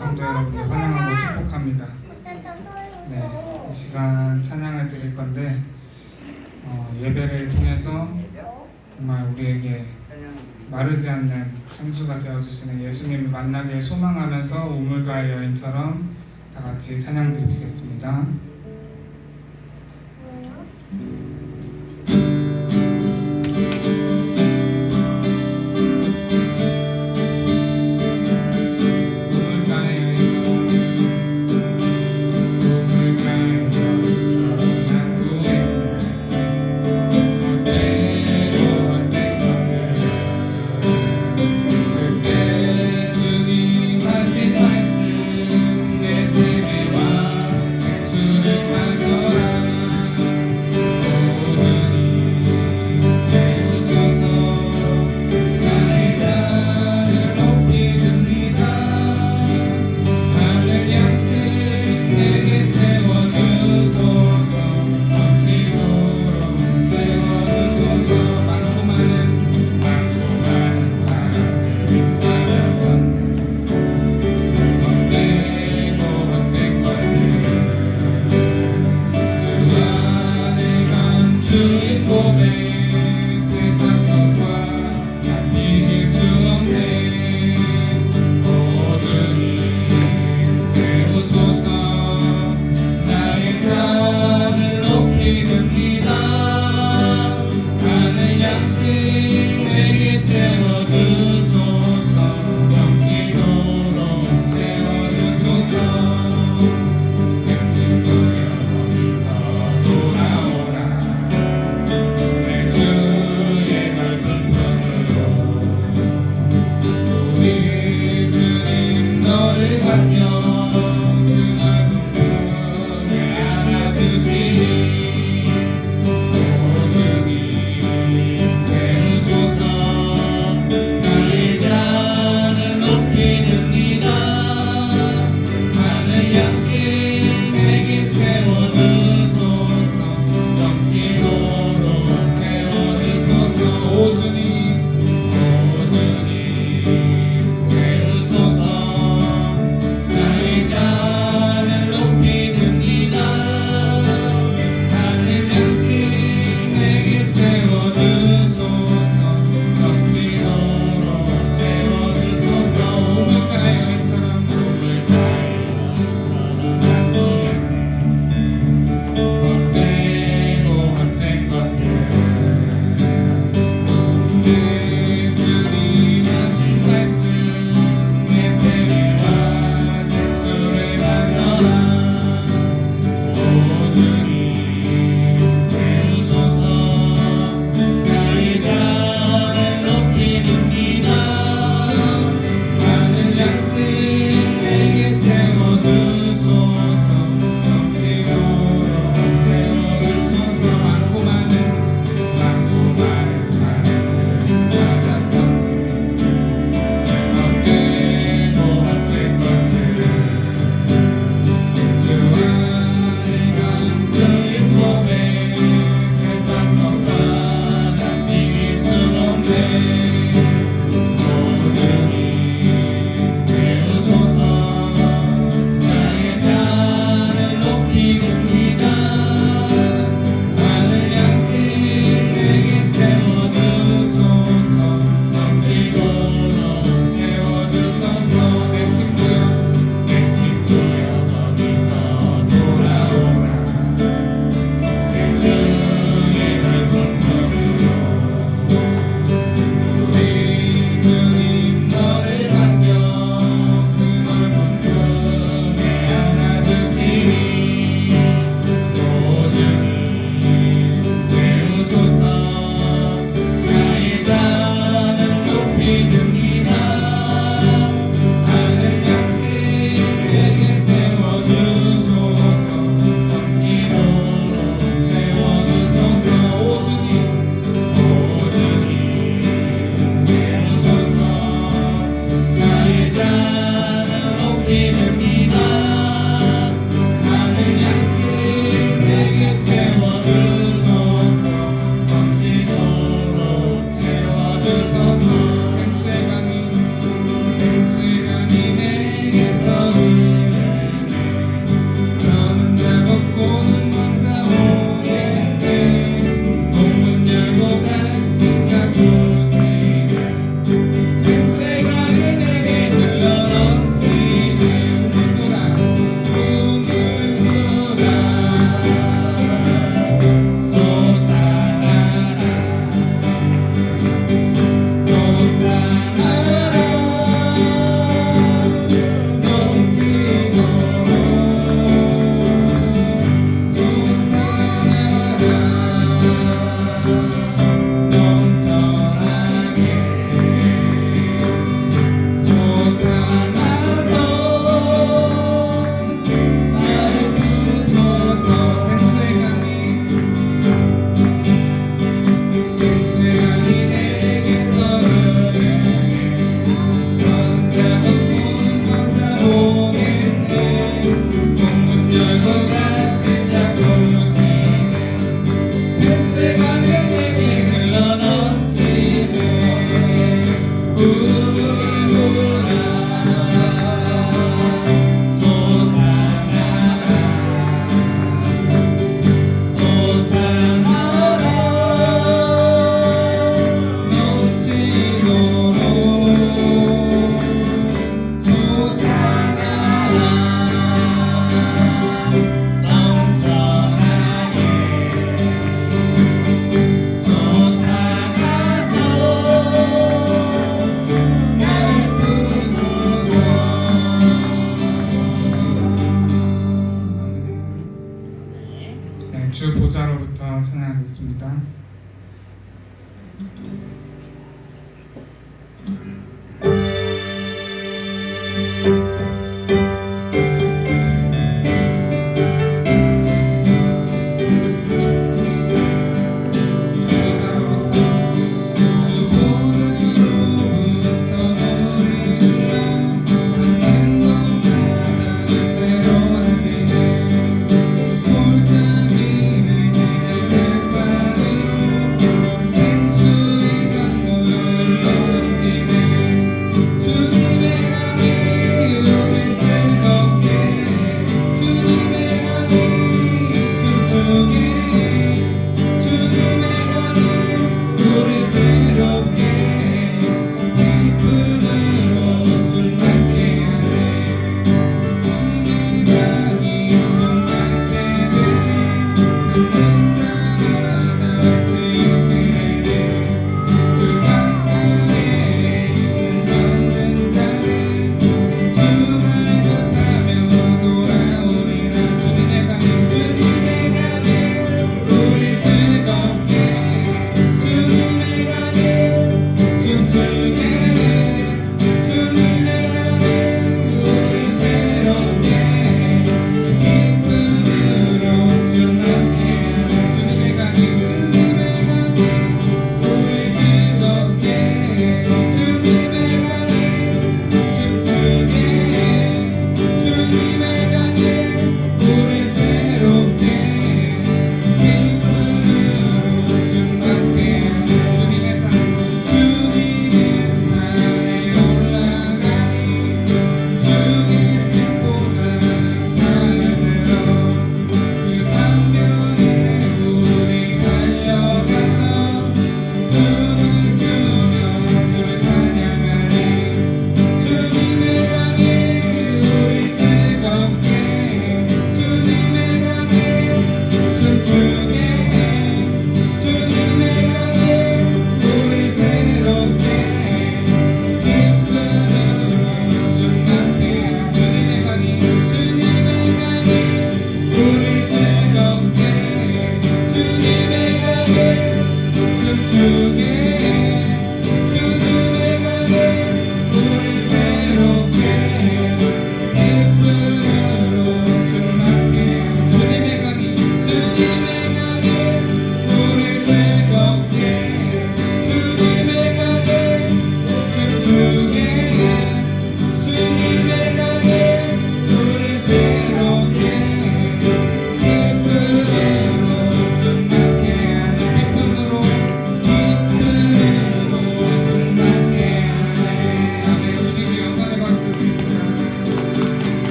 성도 여러분들 환영하고 축복합니다. 네, 이 시간 찬양을 드릴 건데 예배를 통해서 정말 우리에게 마르지 않는 생수가 되어주시는 예수님을 만나길 소망하면서 우물가의 여인처럼 다 같이 찬양 드리시겠습니다.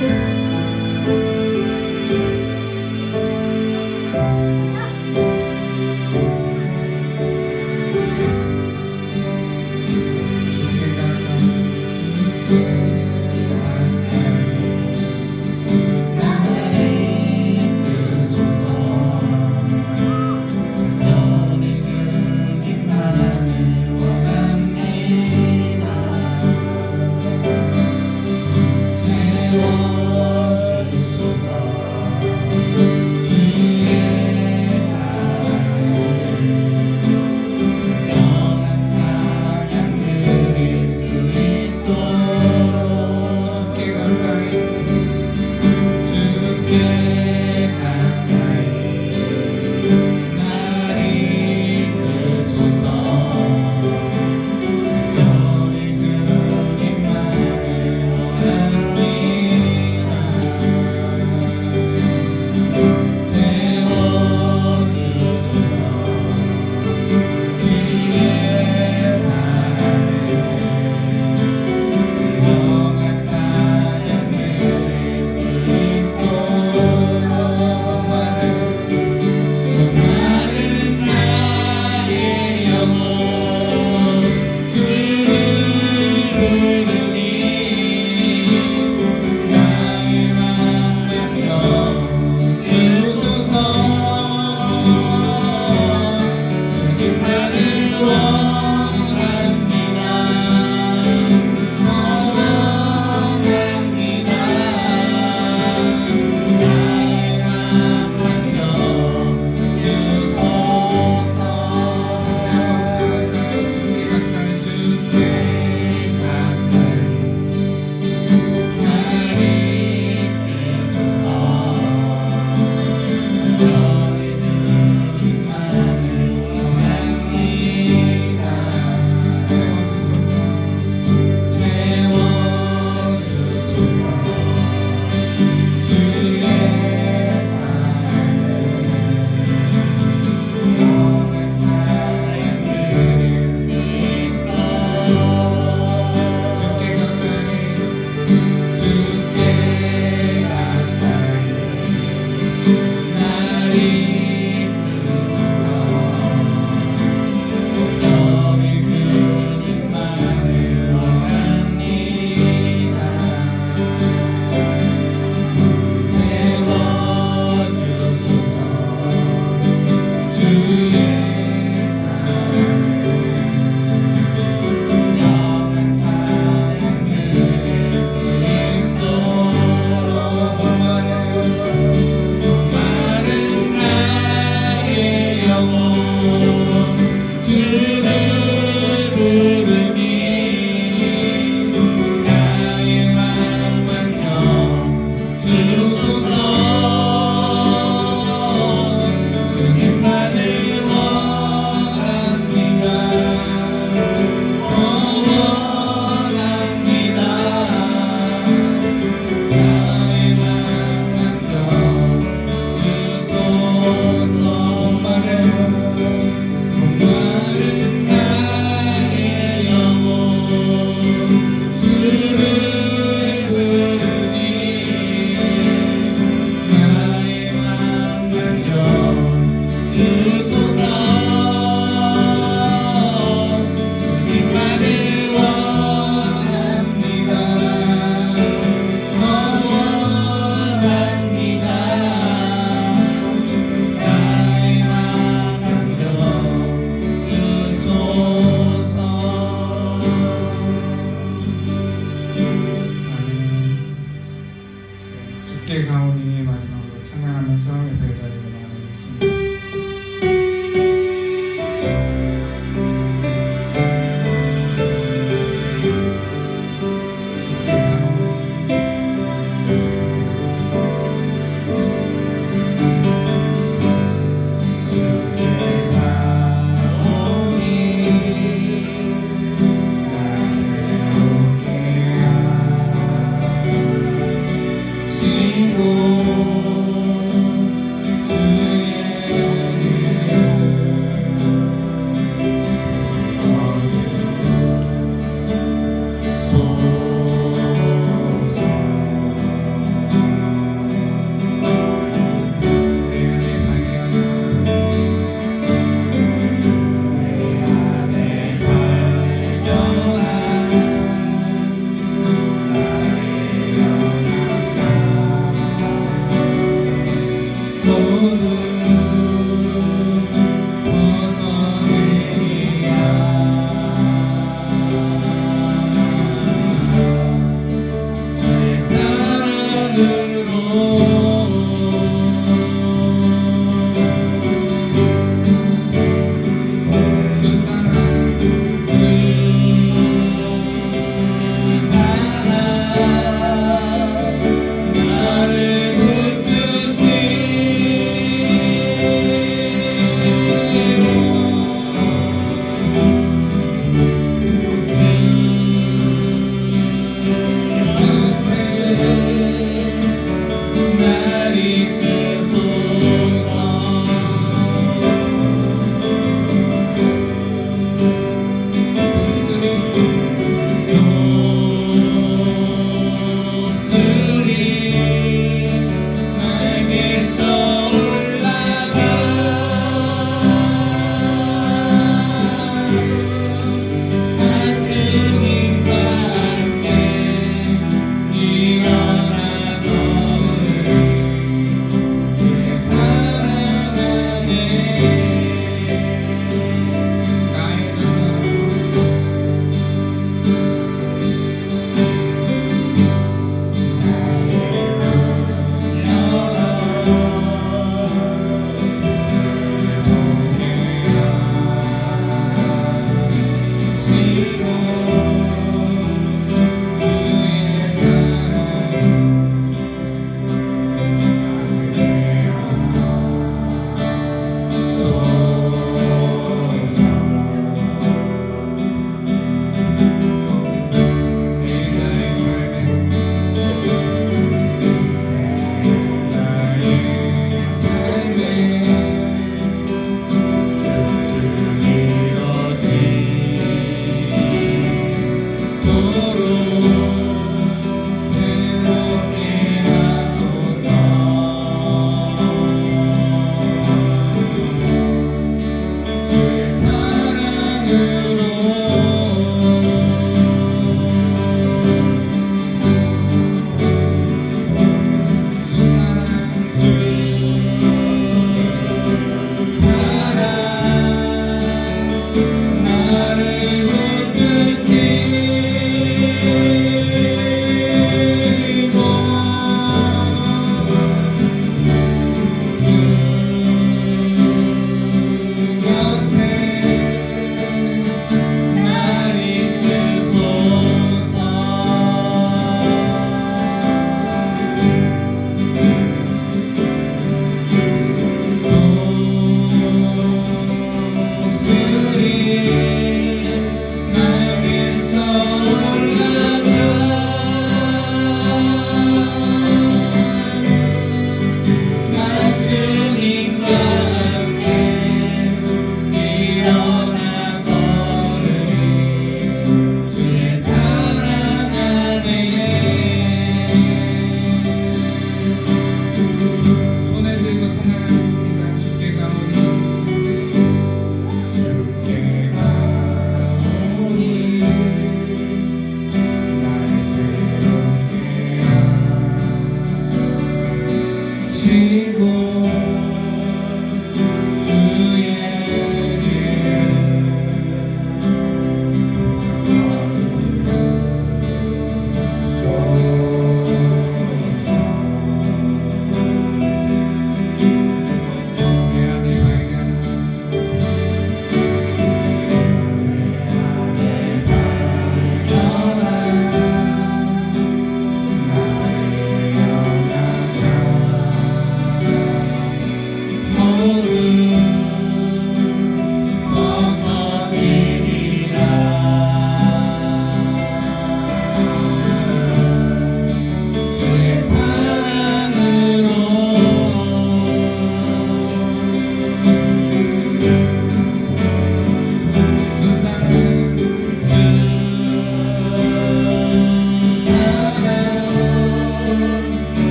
我。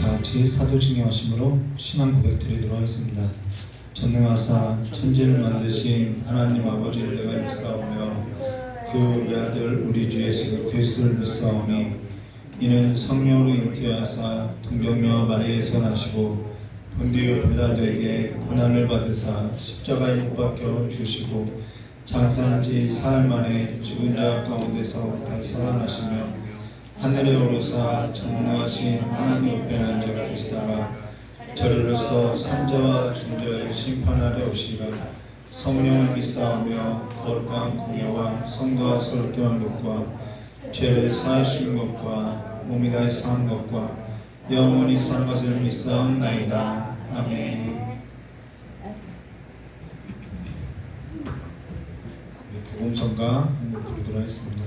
다 같이 사도 증명하심으로 신앙 고백 드리도록 하겠습니다. 전능하사 천지를 만드신 하나님 아버지를 내가 믿사오며 그 외아들 우리 주 예수 그리스도를 믿사오니 이는 성령으로 잉태하사 동정녀 마리아에서 나시고 본디오 빌라도에게 고난을 받으사 십자가에 못 박혀 주시고 장사한 지 사흘 만에 죽은 자 가운데서 다시 살아나시며 하늘에 오르사 전능하신 하나님 옆에 앉아 계시다가 저리로서 산자와 존재를 심판하려 오시리라. 성령을 믿사오며 거룩한 공예와 성도와 서로 교한 것과 죄를 사하시는 것과 몸이 다시 사는 것과 영원히 사는 것을 믿사옵나이다. 아멘. 복음성가 한번 부르도록 하겠습니다.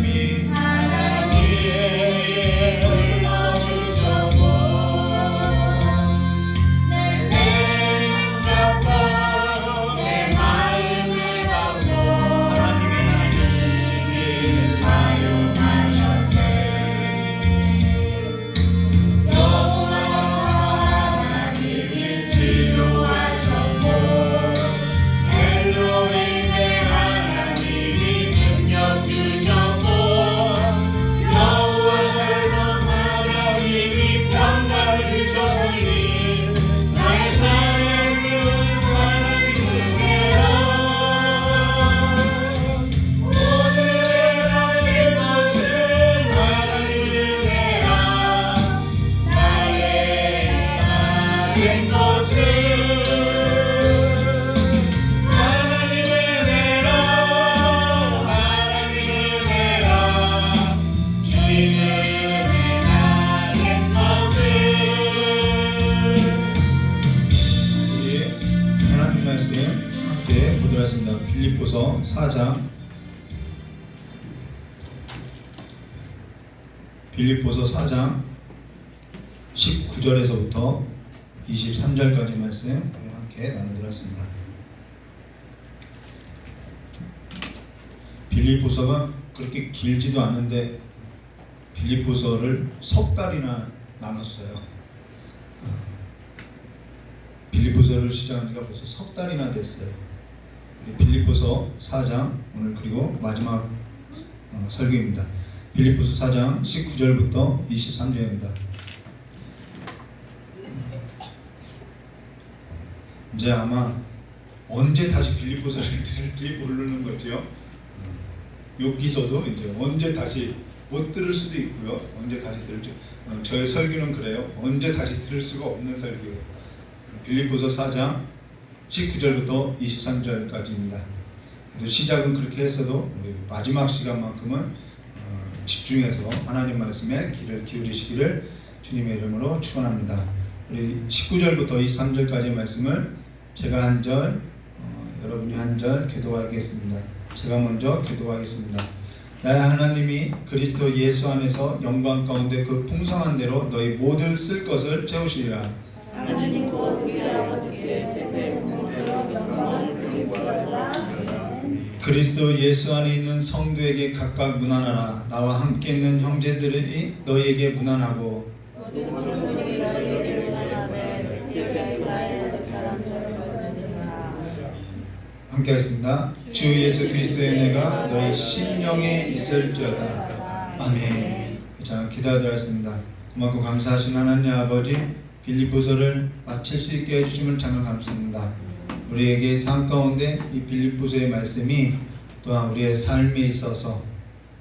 하나님이 빌립보서 4장 19절에서부터 23절까지 말씀 우리 함께 나누도록 빌립보서가 그렇게 길지도 않은데 빌립보서를 석 달이나 나눴어요. 빌립보서를 시작한 지가 벌써 석 달이나 됐어요. 빌립보서 4장 오늘 그리고 마지막 설교입니다. 빌립보서 4장 19절부터 23절입니다. 이제 아마 언제 다시 빌립보서를 들을지 모르는 거죠. 여기서도 이제 언제 다시 못 들을 수도 있고요. 언제 다시 들을지. 저의 설교는 그래요. 언제 다시 들을 수가 없는 설교예요. 빌립보서 4장 19절부터 23절까지입니다. 시작은 그렇게 했어도 우리 마지막 시간만큼은 집중해서 하나님 말씀에 귀를 기울이시기를 주님의 이름으로 축원합니다. 우리 19절부터 23절까지의 말씀을 제가 한 절, 여러분이 한 절 기도하겠습니다. 제가 먼저 기도하겠습니다. 나의 하나님이 그리스도 예수 안에서 영광 가운데 그 풍성한 대로 너희 모든 쓸 것을 채우시리라. 하나님 곧 우리 아버지께 세세 공동으로 영광을 드리시리라. 그리스도 예수 안에 있는 성도에게 각각 문안하라. 나와 함께 있는 형제들이 너희에게 문안하고 모든 성도들이 너희에게 문안하되 특별히 나의 사직 사람처럼 거치지마. 함께 하겠습니다. 주 예수 그리스도의 은혜가 너희 심령에 있을지어다. 아멘. 자, 기도하겠습니다. 고맙고 감사하신 하나님 아버지, 빌립보서를 마칠 수 있게 해주심을 참 감사합니다. 우리에게 삶 가운데 이 빌립보서의 말씀이 또한 우리의 삶에 있어서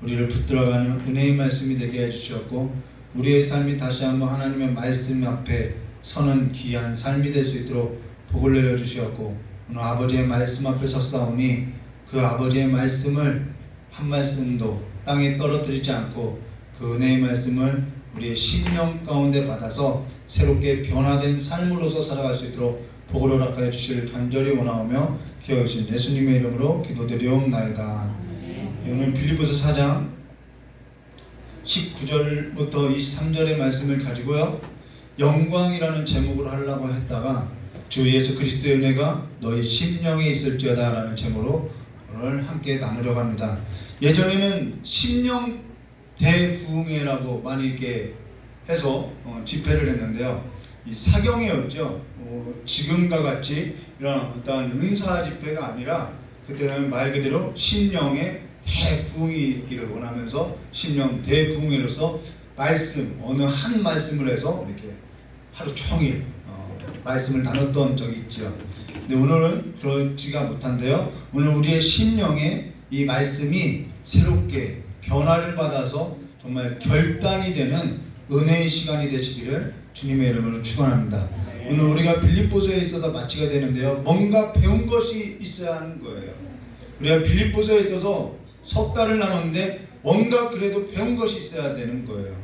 우리를 붙들어가는 은혜의 말씀이 되게 해주셨고, 우리의 삶이 다시 한번 하나님의 말씀 앞에 서는 귀한 삶이 될 수 있도록 복을 내려주셨고, 오늘 아버지의 말씀 앞에 섰사오니 그 아버지의 말씀을 한 말씀도 땅에 떨어뜨리지 않고 그 은혜의 말씀을 우리의 심령 가운데 받아서 새롭게 변화된 삶으로서 살아갈 수 있도록 복을 허락하여 주시길 간절히 원하오며 기억하신 예수님의 이름으로 기도드리옵나이다. 오늘 빌립보서 4장 19절부터 23절의 말씀을 가지고요, 영광이라는 제목으로 하려고 했다가 주 예수 그리스도의 은혜가 너희 심령에 있을지어다 라는 제목으로 오늘 함께 나누려고 합니다. 예전에는 심령 대부흥회라고 많이 이렇게 해서 집회를 했는데요, 이 사경회였죠. 지금과 같이 이런 어떤 은사 집회가 아니라 그때는 말 그대로 심령의 대부흥이 있기를 원하면서 심령 대부흥회로서 말씀, 어느 한 말씀을 해서 이렇게 하루 종일 말씀을 나눴던 적이 있죠. 근데 오늘은 그렇지가 못한데요, 오늘 우리의 심령에 이 말씀이 새롭게 변화를 받아서 정말 결단이 되는 은혜의 시간이 되시기를 주님의 이름으로 축원합니다. 오늘 우리가 빌립보서에 있어서 마치게 되는데요, 뭔가 배운 것이 있어야 하는 거예요. 우리가 빌립보서에 있어서 석 달을 나눴는데 뭔가 그래도 배운 것이 있어야 되는 거예요.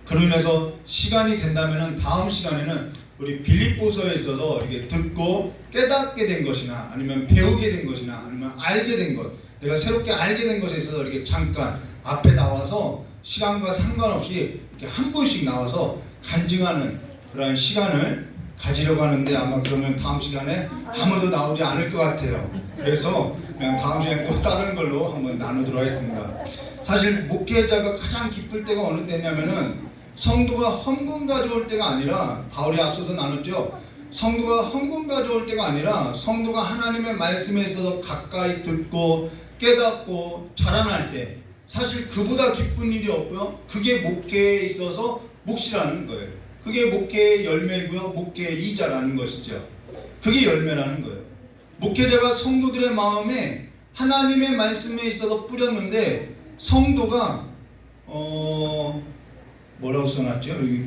그로 인해서 시간이 된다면 다음 시간에는 우리 빌립보서에 있어서 이렇게 듣고 깨닫게 된 것이나 아니면 배우게 된 것이나 아니면 알게 된 것, 내가 새롭게 알게 된 것에 있어서 이렇게 잠깐 앞에 나와서 시간과 상관없이 이렇게 한 분씩 나와서 간증하는 그런 시간을 가지려고 하는데 아마 그러면 다음 시간에 아무도 나오지 않을 것 같아요. 그래서 그냥 다음 시간에 또 다른 걸로 한번 나누도록 하겠습니다. 사실 목회자가 가장 기쁠 때가 어느 때냐면은 성도가 헌금 가져올 때가 아니라, 바울이 앞서서 나눴죠. 성도가 헌금 가져올 때가 아니라 성도가 하나님의 말씀에 있어서 가까이 듣고 깨닫고 자라날 때, 사실 그보다 기쁜 일이 없고요. 그게 목회에 있어서 몫이라는 거예요. 그게 목회의 열매고요. 목회의 이자라는 것이죠. 그게 열매라는 거예요. 목회자가 성도들의 마음에 하나님의 말씀에 있어서 뿌렸는데, 성도가 뭐라고 써놨죠? 여기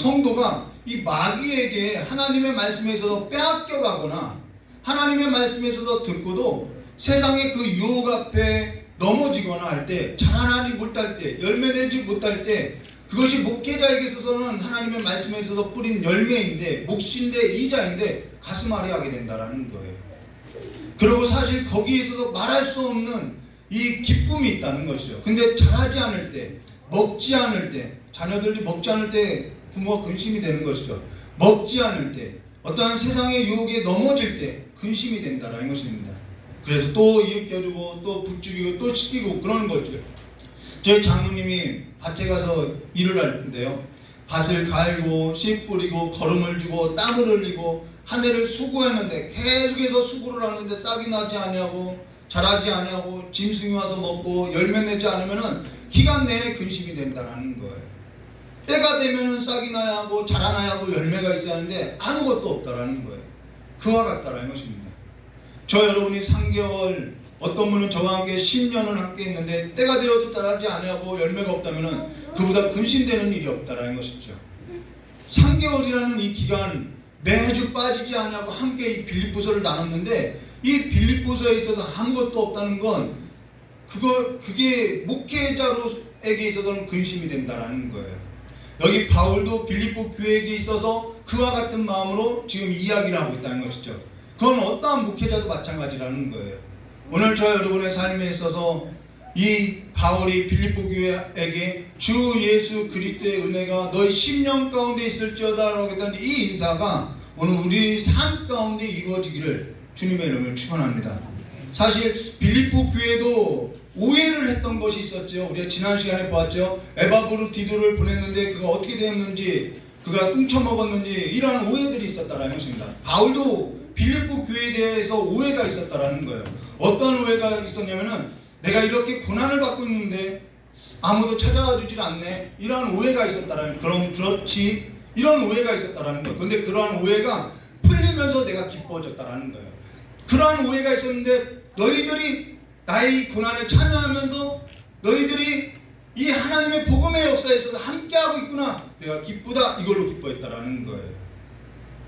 성도가 이 마귀에게 하나님의 말씀에 있어서 빼앗겨가거나 하나님의 말씀에 있어서 듣고도 세상의 그 유혹 앞에 넘어지거나 할 때, 자라나지 못할 때, 열매내지 못할 때, 그것이 목회자에게 있어서는 하나님의 말씀에 있어서 뿌린 열매인데, 몫인데, 이자인데 가슴 아리하게 된다라는 거예요. 그리고 사실 거기에 있어서 말할 수 없는 이 기쁨이 있다는 것이죠. 근데 자라지 않을 때, 먹지 않을 때, 자녀들이 먹지 않을 때 부모가 근심이 되는 것이죠. 먹지 않을 때, 어떠한 세상의 유혹에 넘어질 때 근심이 된다라는 것입니다. 그래서 또 일으켜주고 또 부추기고 또 시키고 그러는 거죠. 저희 장로님이 밭에 가서 일을 할 텐데요, 밭을 갈고 씨 뿌리고 거름을 주고 땀을 흘리고 한 해를 수고했는데 계속해서 수고를 하는데 싹이 나지 아니하고 자라지 아니하고 짐승이 와서 먹고 열매 내지 않으면은 기간 내내 근심이 된다는 거예요. 때가 되면은 싹이 나야 하고 자라나야 하고 열매가 있어야 하는데 아무것도 없다라는 거예요. 그와 같다라는 것입니다. 저 여러분이 3개월, 어떤 분은 저와 함께 10년을 함께 있는데 때가 되어도 자라지 아니하고 열매가 없다면은 그보다 근심되는 일이 없다라는 것이죠. 3개월이라는 이 기간 매주 빠지지 아니하고 함께 이 빌립보서를 나눴는데, 이 빌립보서에 있어서 아무것도 없다는 건 그게 목회자로에게 있어서는 근심이 된다라는 거예요. 여기 바울도 빌립보 교회에게 있어서 그와 같은 마음으로 지금 이야기를 하고 있다는 것이죠. 그건 어떠한 목회자도 마찬가지라는 거예요. 오늘 저 여러분의 삶에 있어서 이 바울이 빌립보 교회에게 주 예수 그리스도의 은혜가 너희 심령 가운데 있을지어다 라고 했던 이 인사가 오늘 우리 삶 가운데 이루어지기를 주님의 이름을 축원합니다. 사실 빌립보 교회도 오해를 했던 것이 있었죠. 우리가 지난 시간에 보았죠. 에바브루디도를 보냈는데 그가 어떻게 되었는지, 그가 뚱쳐먹었는지 이러한 오해들이 있었다는 것입니다. 바울도 빌립보 교회에 대해서 오해가 있었다는 거예요. 어떤 오해가 있었냐면은 내가 이렇게 고난을 받고 있는데 아무도 찾아와 주질 않네, 이러한 오해가 있었다는, 그럼 그렇지, 이런 오해가 있었다는 거예요. 근데 그러한 오해가 풀리면서 내가 기뻐졌다는 거예요. 그러한 오해가 있었는데 너희들이 나의 고난에 참여하면서 너희들이 이 하나님의 복음의 역사에 있어서 함께하고 있구나, 내가 기쁘다, 이걸로 기뻐했다라는 거예요.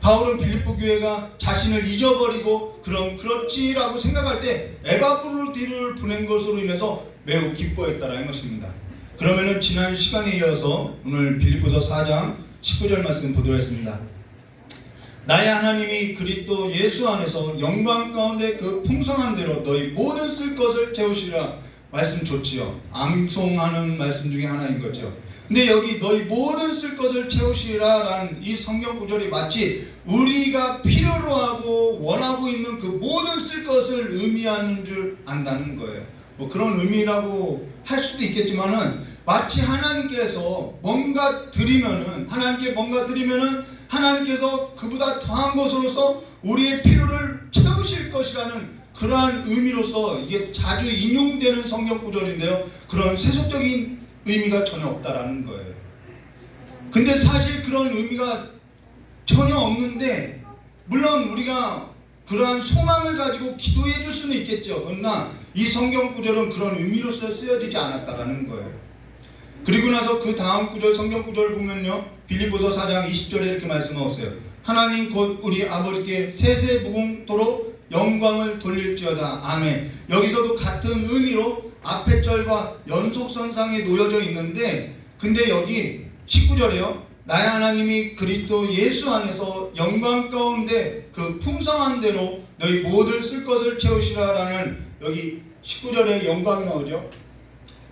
바울은 빌립보 교회가 자신을 잊어버리고 그럼 그렇지라고 생각할 때 에바브루디를 보낸 것으로 인해서 매우 기뻐했다라는 것입니다. 그러면은 지난 시간에 이어서 오늘 빌립보서 4장 19절 말씀 보도록 하겠습니다. 나의 하나님이 그리스도 예수 안에서 영광 가운데 그 풍성한 대로 너희 모든 쓸 것을 채우시리라. 말씀 좋지요. 암송하는 말씀 중에 하나인 거죠. 근데 여기 너희 모든 쓸 것을 채우시리라 라는 이 성경 구절이 마치 우리가 필요로 하고 원하고 있는 그 모든 쓸 것을 의미하는 줄 안다는 거예요. 뭐 그런 의미라고 할 수도 있겠지만은, 마치 하나님께서 뭔가 드리면은, 하나님께서 그보다 더한 것으로서 우리의 필요를 채우실 것이라는 그러한 의미로서 이게 자주 인용되는 성경 구절인데요, 그런 세속적인 의미가 전혀 없다라는 거예요. 근데 사실 그런 의미가 전혀 없는데, 물론 우리가 그러한 소망을 가지고 기도해 줄 수는 있겠죠. 그러나 이 성경 구절은 그런 의미로서 쓰여지지 않았다라는 거예요. 그리고 나서 그 다음 구절, 성경 구절 보면요, 빌립보서 4장 20절에 이렇게 말씀하셨어요. 하나님 곧 우리 아버지께 세세무궁토록 영광을 돌릴지어다. 아멘. 여기서도 같은 의미로 앞에 절과 연속선상에 놓여져 있는데, 근데 여기 19절에요. 나의 하나님이 그리스도 예수 안에서 영광 가운데 그 풍성한 대로 너희 모든 쓸 것을 채우시라라는 여기 19절에 영광이 나오죠.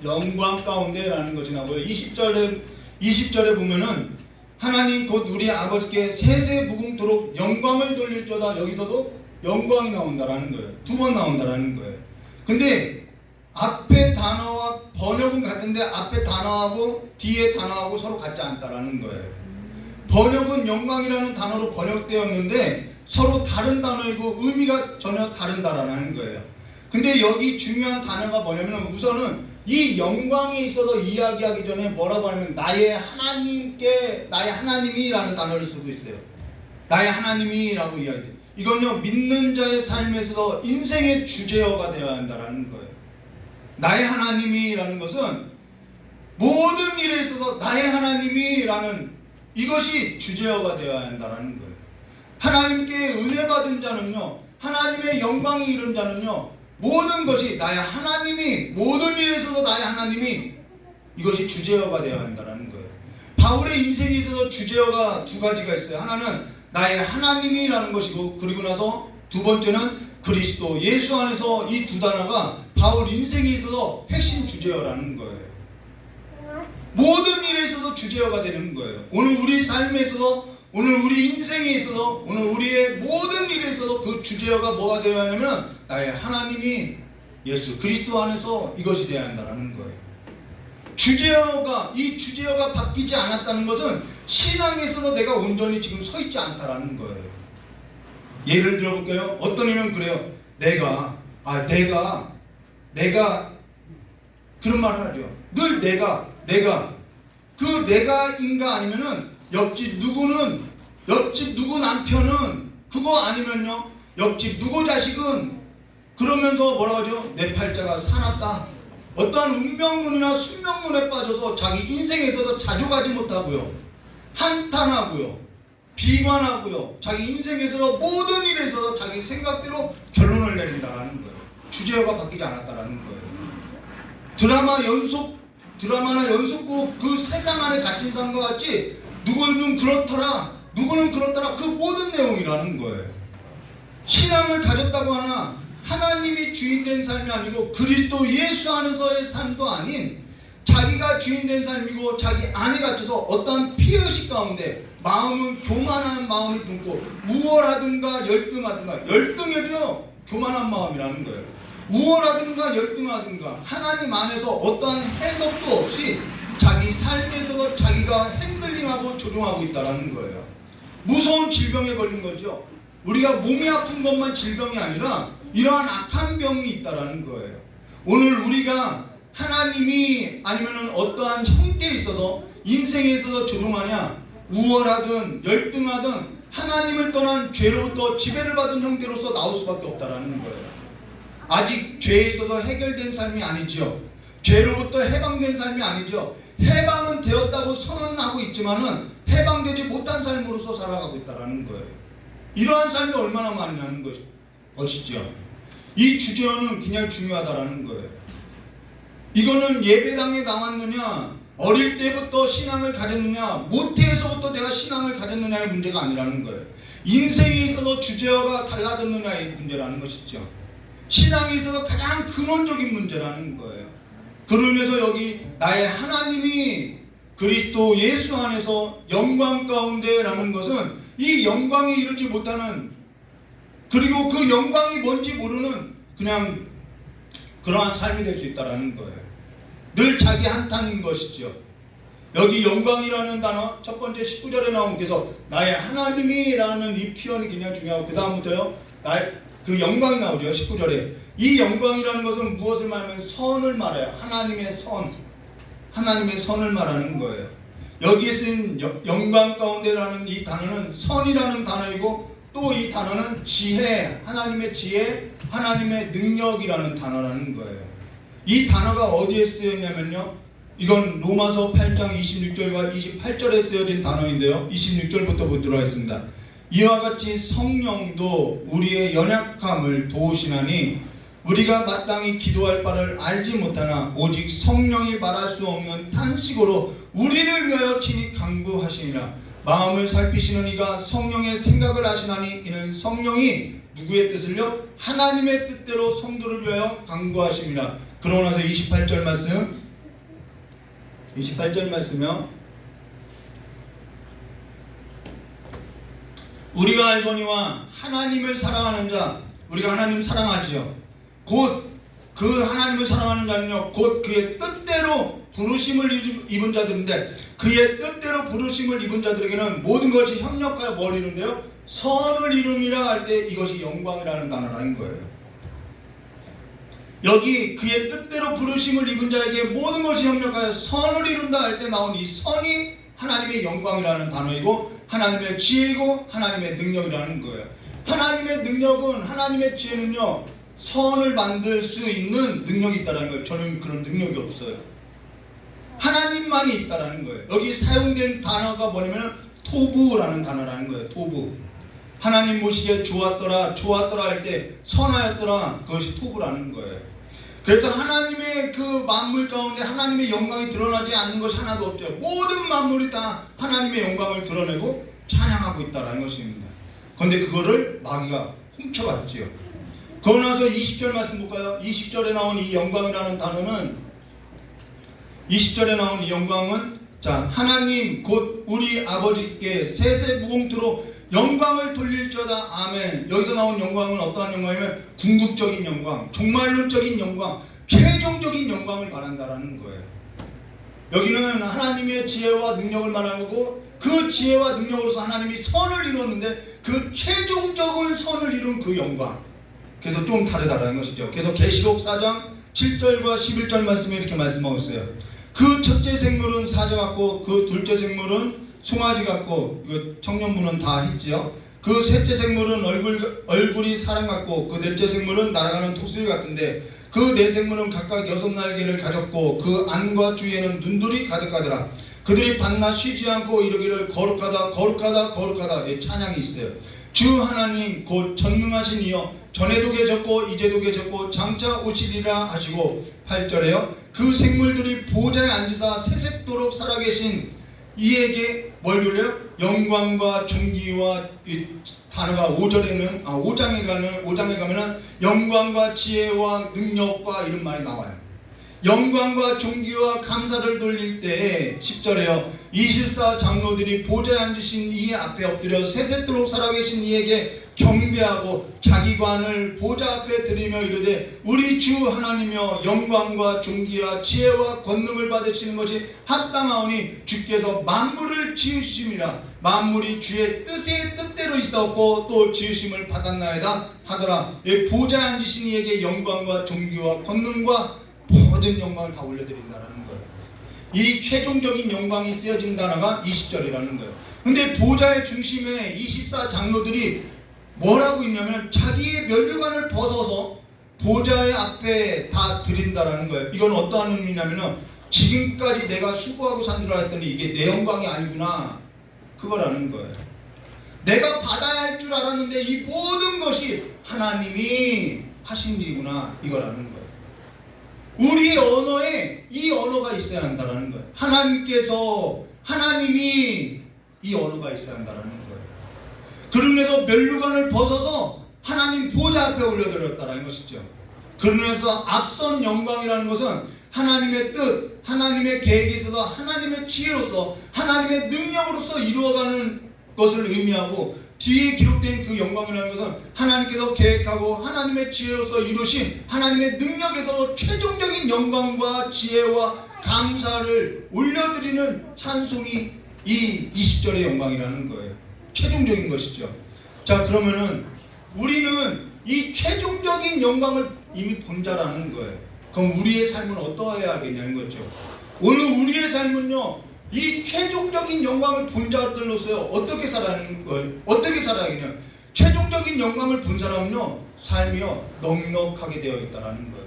영광 가운데라는 것이 나오고요. 20절에 보면은 하나님 곧 우리 아버지께 세세무궁토록 영광을 돌릴저다. 여기서도 영광이 나온다라는 거예요. 두 번 나온다라는 거예요. 근데 앞에 단어와 번역은 같은데 앞에 단어하고 뒤에 단어하고 서로 같지 않다라는 거예요. 번역은 영광이라는 단어로 번역되었는데 서로 다른 단어이고 의미가 전혀 다른다라는 거예요. 근데 여기 중요한 단어가 뭐냐면 우선은 이 영광에 있어서 이야기하기 전에 뭐라고 하냐면 나의 하나님이라는 단어를 쓰고 있어요. 나의 하나님이라고 이야기해요. 이건요 믿는 자의 삶에서 인생의 주제어가 되어야 한다라는 거예요. 나의 하나님이라는 것은 모든 일에 있어서 나의 하나님이라는 이것이 주제어가 되어야 한다라는 거예요. 하나님께 은혜 받은 자는요, 하나님의 영광이 이룬 자는요, 모든 것이 나의 하나님이, 모든 일에 있어서 나의 하나님이 이것이 주제어가 되어야 한다라는 거예요. 바울의 인생에 있어서 주제어가 두 가지가 있어요. 하나는 나의 하나님이라는 것이고, 그리고 나서 두 번째는 그리스도 예수 안에서 이 두 단어가 바울 인생에 있어서 핵심 주제어라는 거예요. 모든 일에 있어서 주제어가 되는 거예요. 오늘 우리 삶에 있어서, 오늘 우리 인생에 있어서, 오늘 우리의 모든 일에 있어서 그 주제어가 뭐가 되어야 하냐면 나의 하나님이 예수 그리스도 안에서 이것이 되어야 한다는 거예요. 이 주제어가 바뀌지 않았다는 것은 신앙에 있어서 내가 온전히 지금 서 있지 않다라는 거예요. 예를 들어볼게요. 어떤 이면 그래요. 내가 그런 말을 하죠. 늘 내가 그 내가인가 아니면은 옆집 누구 남편은 그거 아니면요 옆집 누구 자식은 그러면서 뭐라고 하죠? 내 팔자가 사납다. 어떠한 운명론이나 숙명론에 빠져서 자기 인생에 있어서 자족하지 못하고요, 한탄하고요, 비관하고요, 자기 인생에 있어서 모든 일에 있어서 자기 생각대로 결론을 내린다라는 거예요. 주제어가 바뀌지 않았다라는 거예요. 드라마나 연속곡 그 세상 안에 갇힌 사람과 같이 누구는 그렇더라 그 모든 내용이라는 거예요. 신앙을 가졌다고 하나 하나님이 주인된 삶이 아니고 그리스도 예수 안에서의 삶도 아닌 자기가 주인된 삶이고 자기 안에 갇혀서 어떠한 피의식 가운데 마음은 교만한 마음이 품고 우월하든가 열등해도요 교만한 마음이라는 거예요. 우월하든가 열등하든가 하나님 안에서 어떠한 해석도 없이 자기 삶에서 자기가 핸들링하고 조종하고 있다는 거예요. 무서운 질병에 걸린 거죠. 우리가 몸이 아픈 것만 질병이 아니라 이러한 악한 병이 있다는 거예요. 오늘 우리가 하나님이 아니면 어떠한 형태에 있어서 인생에 있어서 조종하냐, 우월하든 열등하든 하나님을 떠난 죄로부터 지배를 받은 형태로서 나올 수밖에 없다는 거예요. 아직 죄에 있어서 해결된 삶이 아니죠. 죄로부터 해방된 삶이 아니죠. 해방은 되었다고 선언하고 있지만은 해방되지 못한 삶으로서 살아가고 있다는 거예요. 이러한 삶이 얼마나 많냐는 것이죠. 이 주제어는 그냥 중요하다는 거예요. 이거는 예배당에 나왔느냐, 어릴 때부터 신앙을 가졌느냐, 모태에서부터 내가 신앙을 가졌느냐의 문제가 아니라는 거예요. 인생에 있어서 주제어가 달라졌느냐의 문제라는 것이죠. 신앙에 있어서 가장 근원적인 문제라는 거예요. 그러면서 여기 나의 하나님이 그리스도 예수 안에서 영광 가운데라는 것은 이 영광에 이르지 못하는, 그리고 그 영광이 뭔지 모르는 그냥 그러한 삶이 될 수 있다는 거예요. 늘 자기 한탄인 것이죠. 여기 영광이라는 단어 첫 번째 19절에 나온 게서 나의 하나님이라는 이 표현이 그냥 중요하고 그 다음부터요 그 영광이 나오죠. 19절에 이 영광이라는 것은 무엇을 말하면 선을 말해요. 하나님의 선을 말하는 거예요. 여기에 쓰인 영광 가운데라는 이 단어는 선이라는 단어이고 또 이 단어는 지혜, 하나님의 지혜, 하나님의 능력이라는 단어라는 거예요. 이 단어가 어디에 쓰였냐면요, 이건 로마서 8장 26절과 28절에 쓰여진 단어인데요, 26절부터 보도록 하겠습니다. 이와 같이 성령도 우리의 연약함을 도우시나니 우리가 마땅히 기도할 바를 알지 못하나 오직 성령이 말할 수 없는 탄식으로 우리를 위하여 친히 간구하시니라. 마음을 살피시는 이가 성령의 생각을 아시나니 이는 성령이 누구의 뜻을요? 하나님의 뜻대로 성도를 위하여 간구하십니다. 그러고 나서 28절 말씀, 28절 말씀이요. 우리가 알거니와 하나님을 사랑하는 자, 우리가 하나님 사랑하지요. 곧 그 하나님을 사랑하는 자는요, 곧 그의 뜻대로 부르심을 입은 자들인데, 그의 뜻대로 부르심을 입은 자들에게는 모든 것이 협력하여 뭘 이룬대요? 선을 이룸이라 할 때 이것이 영광이라는 단어라는 거예요. 여기 그의 뜻대로 부르심을 입은 자에게 모든 것이 협력하여 선을 이룬다 할 때 나온 이 선이 하나님의 영광이라는 단어이고, 하나님의 지혜이고, 하나님의 능력이라는 거예요. 하나님의 능력은, 하나님의 지혜는요, 선을 만들 수 있는 능력이 있다는 거예요. 저는 그런 능력이 없어요. 하나님만이 있다는 거예요. 여기 사용된 단어가 뭐냐면 토부라는 단어라는 거예요. 토부. 하나님 보시기에 좋았더라, 좋았더라 할 때 선하였더라, 그것이 토부라는 거예요. 그래서 하나님의 그 만물 가운데 하나님의 영광이 드러나지 않는 것이 하나도 없죠. 모든 만물이 다 하나님의 영광을 드러내고 찬양하고 있다는 것입니다. 그런데 그거를 마귀가 훔쳐갔지요. 그러고 나서 20절 말씀 볼까요? 20절에 나온 이 영광이라는 단어는, 20절에 나온 이 영광은, 자, 하나님 곧 우리 아버지께 세세무궁토록 영광을 돌릴지어다. 아멘. 여기서 나온 영광은 어떠한 영광이면 궁극적인 영광, 종말론적인 영광, 최종적인 영광을 말한다라는 거예요. 여기는 하나님의 지혜와 능력을 말하는 거고, 그 지혜와 능력으로서 하나님이 선을 이루었는데 그 최종적인 선을 이룬 그 영광, 그래서 좀 다르다라는 것이죠. 그래서 계시록 4장 7절과 11절 말씀에 이렇게 말씀하고 있어요. 그 첫째 생물은 사자 같고, 그 둘째 생물은 송아지 같고, 이거 청년부는 다 했지요. 그 셋째 생물은 얼굴이 사람 같고, 그 넷째 생물은 날아가는 독수리 같은데, 그 네 생물은 각각 6날개를 가졌고, 그 안과 주위에는 눈들이 가득하더라. 그들이 밤낮 쉬지 않고 이르기를 거룩하다 거룩하다 거룩하다. 예, 찬양이 있어요. 주 하나님 곧 전능하신 이여, 전에도 계셨고 이제도 계셨고 장차 오시리라 하시고, 8절에요. 그 생물들이 보좌에 앉으사 세색도록 살아계신 이에게 뭘 돌려요? 영광과 존귀와, 이 단어가 5장에 가면은 영광과 지혜와 능력과 이런 말이 나와요. 영광과 존귀와 감사를 돌릴 때에 10절에요. 24 장로들이 보좌에 앉으신 이 앞에 엎드려 세세토록 살아계신 이에게 경배하고 자기 관을 보좌 앞에 드리며 이르되, 우리 주 하나님이여, 영광과 존귀와 지혜와 권능을 받으시는 것이 합당하오니 주께서 만물을 지으심이라. 만물이 주의 뜻대로 있었고 또 지으심을 받았나이다 하더라. 보좌에 앉으신 이에게 영광과 존귀와 권능과 모든 영광을 다 올려드린다는 거예요. 이 최종적인 영광이 쓰여진 단어가 20절이라는 거예요. 근데 보좌의 중심에 24 장로들이 뭐라고 있냐면 자기의 면류관을 벗어서 보좌의 앞에 다 드린다라는 거예요. 이건 어떠한 의미냐면은, 지금까지 내가 수고하고 산 줄 알았더니 이게 내 영광이 아니구나, 그거라는 거예요. 내가 받아야 할 줄 알았는데 이 모든 것이 하나님이 하신 일이구나, 이거라는 거예요. 우리 언어에 이 언어가 있어야 한다는 거예요. 하나님이 이 언어가 있어야 한다는 거예요. 그러면서 면류관을 벗어서 하나님 보좌 앞에 올려드렸다는 것이죠. 그러면서 앞선 영광이라는 것은 하나님의 뜻, 하나님의 계획에 있어서 하나님의 지혜로서 하나님의 능력으로서 이루어가는 것을 의미하고, 뒤에 기록된 그 영광이라는 것은 하나님께서 계획하고 하나님의 지혜로서 이루신 하나님의 능력에서 최종적인 영광과 지혜와 감사를 올려드리는 찬송이 이 20절의 영광이라는 거예요. 최종적인 것이죠. 자, 그러면은 우리는 이 최종적인 영광을 이미 본 자라는 거예요. 그럼 우리의 삶은 어떠해야 하겠냐는 거죠. 오늘 우리의 삶은요, 이 최종적인 영광을 본 자들로서 어떻게 살아가는 거예요? 어떻게 살아야겠냐? 최종적인 영광을 본 사람은요, 삶이요 넉넉하게 되어 있다라는 거예요.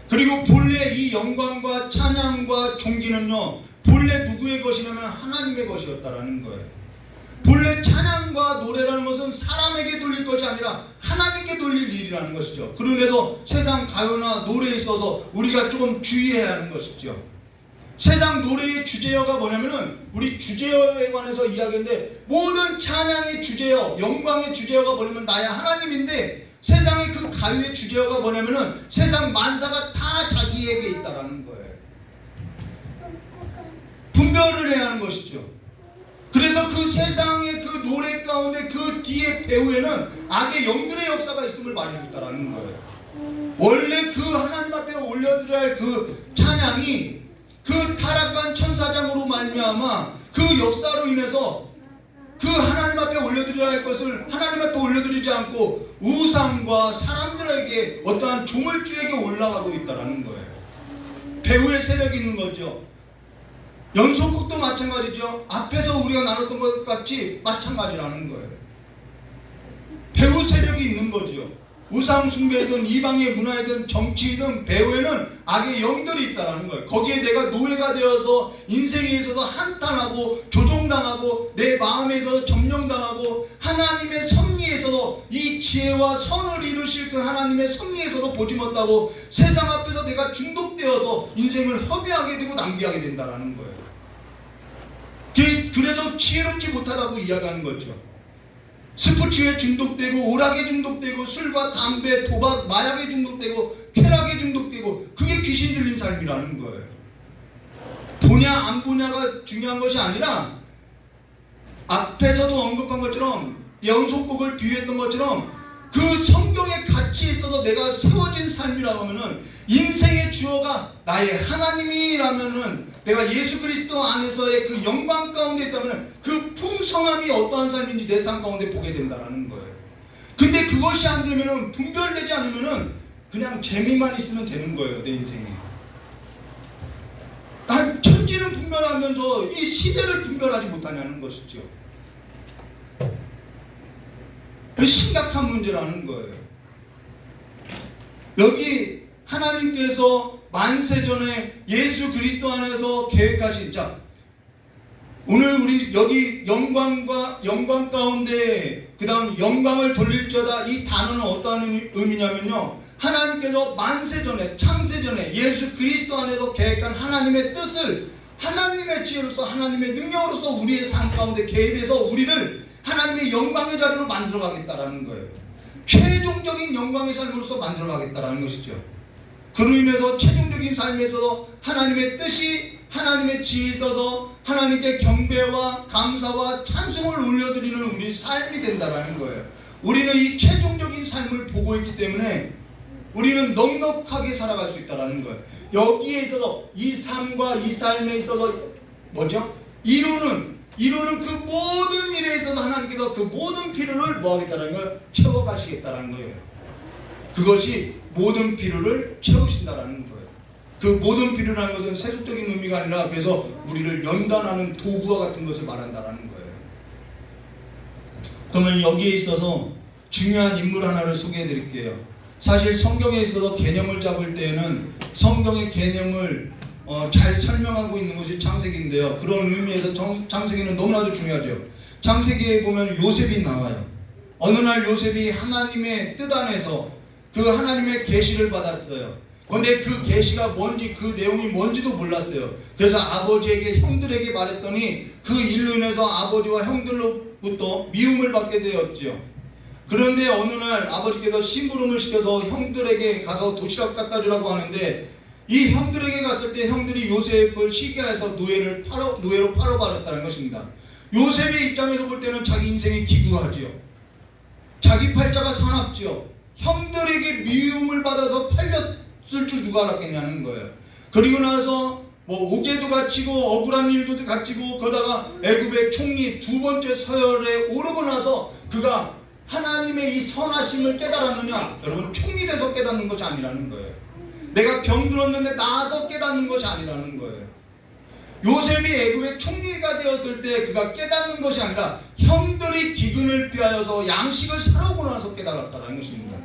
그리고 본래 이 영광과 찬양과 존귀는요, 본래 누구의 것이냐면 하나님의 것이었다라는 거예요. 본래 찬양과 노래라는 것은 사람에게 돌릴 것이 아니라 하나님께 돌릴 일이라는 것이죠. 그러면서 세상 가요나 노래에 있어서 우리가 조금 주의해야 하는 것이죠. 세상 노래의 주제어가 뭐냐면은, 우리 주제어에 관해서 이야기인데, 모든 찬양의 주제어, 영광의 주제어가 뭐냐면 나야 하나님인데, 세상의 그 가요의 주제어가 뭐냐면은 세상 만사가 다 자기에게 있다라는 거예요. 분별을 해야 하는 것이죠. 그래서 그 세상의 그 노래 가운데 그 뒤에 배후에는 악의 영들의 역사가 있음을 말하고 있다는 거예요. 원래 그 하나님 앞에 올려드려야 할 그 찬양이 그 타락한 천사장으로 말미암아 그 역사로 인해서 그 하나님 앞에 올려드려야 할 것을 하나님 앞에 올려드리지 않고 우상과 사람들에게 어떠한 조물주에게 올라가고 있다는 거예요. 배후의 세력이 있는 거죠. 연속극도 마찬가지죠. 앞에서 우리가 나눴던 것 같이 마찬가지라는 거예요. 배후 세력이 있는 거죠. 우상 숭배든 이방의 문화이든 정치이든 배후에는 악의 영들이 있다는 거예요. 거기에 내가 노예가 되어서 인생에 있어서 한탄하고 조종당하고 내 마음에 있어서 점령당하고 하나님의 섭리에서도 이 지혜와 선을 이루실 그 하나님의 섭리에서도 보지 못하고 세상 앞에서 내가 중독되어서 인생을 허비하게 되고 낭비하게 된다는 거예요. 그래서 지혜롭지 못하다고 이야기하는 거죠. 스포츠에 중독되고 오락에 중독되고 술과 담배, 도박, 마약에 중독되고 쾌락에 중독되고 그게 귀신 들린 삶이라는 거예요. 보냐 안 보냐가 중요한 것이 아니라 앞에서도 언급한 것처럼 연속곡을 비유했던 것처럼 그 성경의 가치에 있어서 내가 세워진 삶이라고 하면은 인생의 주어가 나의 하나님이라면은 내가 예수 그리스도 안에서의 그 영광 가운데 있다면 그 풍성함이 어떠한 삶인지 내 삶 가운데 보게 된다는 거예요. 근데 그것이 안 되면은 분별되지 않으면은 그냥 재미만 있으면 되는 거예요. 내 인생에. 난 천지를 분별하면서 이 시대를 분별하지 못하냐는 것이죠. 그 심각한 문제라는 거예요. 여기 하나님께서 만세전에 예수 그리스도 안에서 계획하신 자 오늘 우리 여기 영광 가운데 그 다음 영광을 돌릴지어다 이 단어는 어떠한 의미냐면요 하나님께서 만세전에 창세전에 예수 그리스도 안에서 계획한 하나님의 뜻을 하나님의 지혜로서 하나님의 능력으로서 우리의 삶 가운데 개입해서 우리를 하나님의 영광의 자리로 만들어 가겠다라는 거예요. 최종적인 영광의 삶으로서 만들어 가겠다라는 것이죠. 그로 인해서 최종적인 삶에서 하나님의 뜻이 하나님의 지혜에 있어서 하나님께 경배와 감사와 찬송을 올려드리는 우리 삶이 된다는 거예요. 우리는 이 최종적인 삶을 보고 있기 때문에 우리는 넉넉하게 살아갈 수 있다는 거예요. 여기에 있어서 이 삶과 이 삶에 있어서 뭐죠? 이루는 그 모든 일에 있어서 하나님께서 그 모든 필요를 뭐 하겠다는 걸 채워가시겠다는 거예요. 그것이 모든 필요를 채우신다라는 거예요. 그 모든 필요라는 것은 세속적인 의미가 아니라 그래서 우리를 연단하는 도구와 같은 것을 말한다라는 거예요. 그러면 여기에 있어서 중요한 인물 하나를 소개해 드릴게요. 사실 성경에 있어서 개념을 잡을 때에는 성경의 개념을 잘 설명하고 있는 것이 창세기인데요. 그런 의미에서 창세기는 너무나도 중요하죠. 창세기에 보면 요셉이 나와요. 어느 날 요셉이 하나님의 뜻 안에서 그 하나님의 계시를 받았어요. 그런데 그 계시가 뭔지 그 내용이 뭔지도 몰랐어요. 그래서 아버지에게 형들에게 말했더니 그 일로 인해서 아버지와 형들로부터 미움을 받게 되었죠. 그런데 어느 날 아버지께서 심부름을 시켜서 형들에게 가서 도시락 갖다 주라고 하는데 이 형들에게 갔을 때 형들이 요셉을 시기하여서 노예로 팔아버렸다는 것입니다. 요셉의 입장에서 볼 때는 자기 인생이 기구하지요. 자기 팔자가 사납지요. 형들에게 미움을 받아서 팔렸을 줄 누가 알았겠냐는 거예요. 그리고 나서 뭐 옥에도 갇히고 억울한 일도 갇히고 그러다가 애굽의 총리 두 번째 서열에 오르고 나서 그가 하나님의 이 선하심을 깨달았느냐? 여러분 총리 돼서 깨닫는 것이 아니라는 거예요. 내가 병들었는데 나아서 깨닫는 것이 아니라는 거예요. 요셉이 애굽의 총리가 되었을 때 그가 깨닫는 것이 아니라 형들이 기근을 피하여서 양식을 사오고 나서 깨달았다는 것입니다.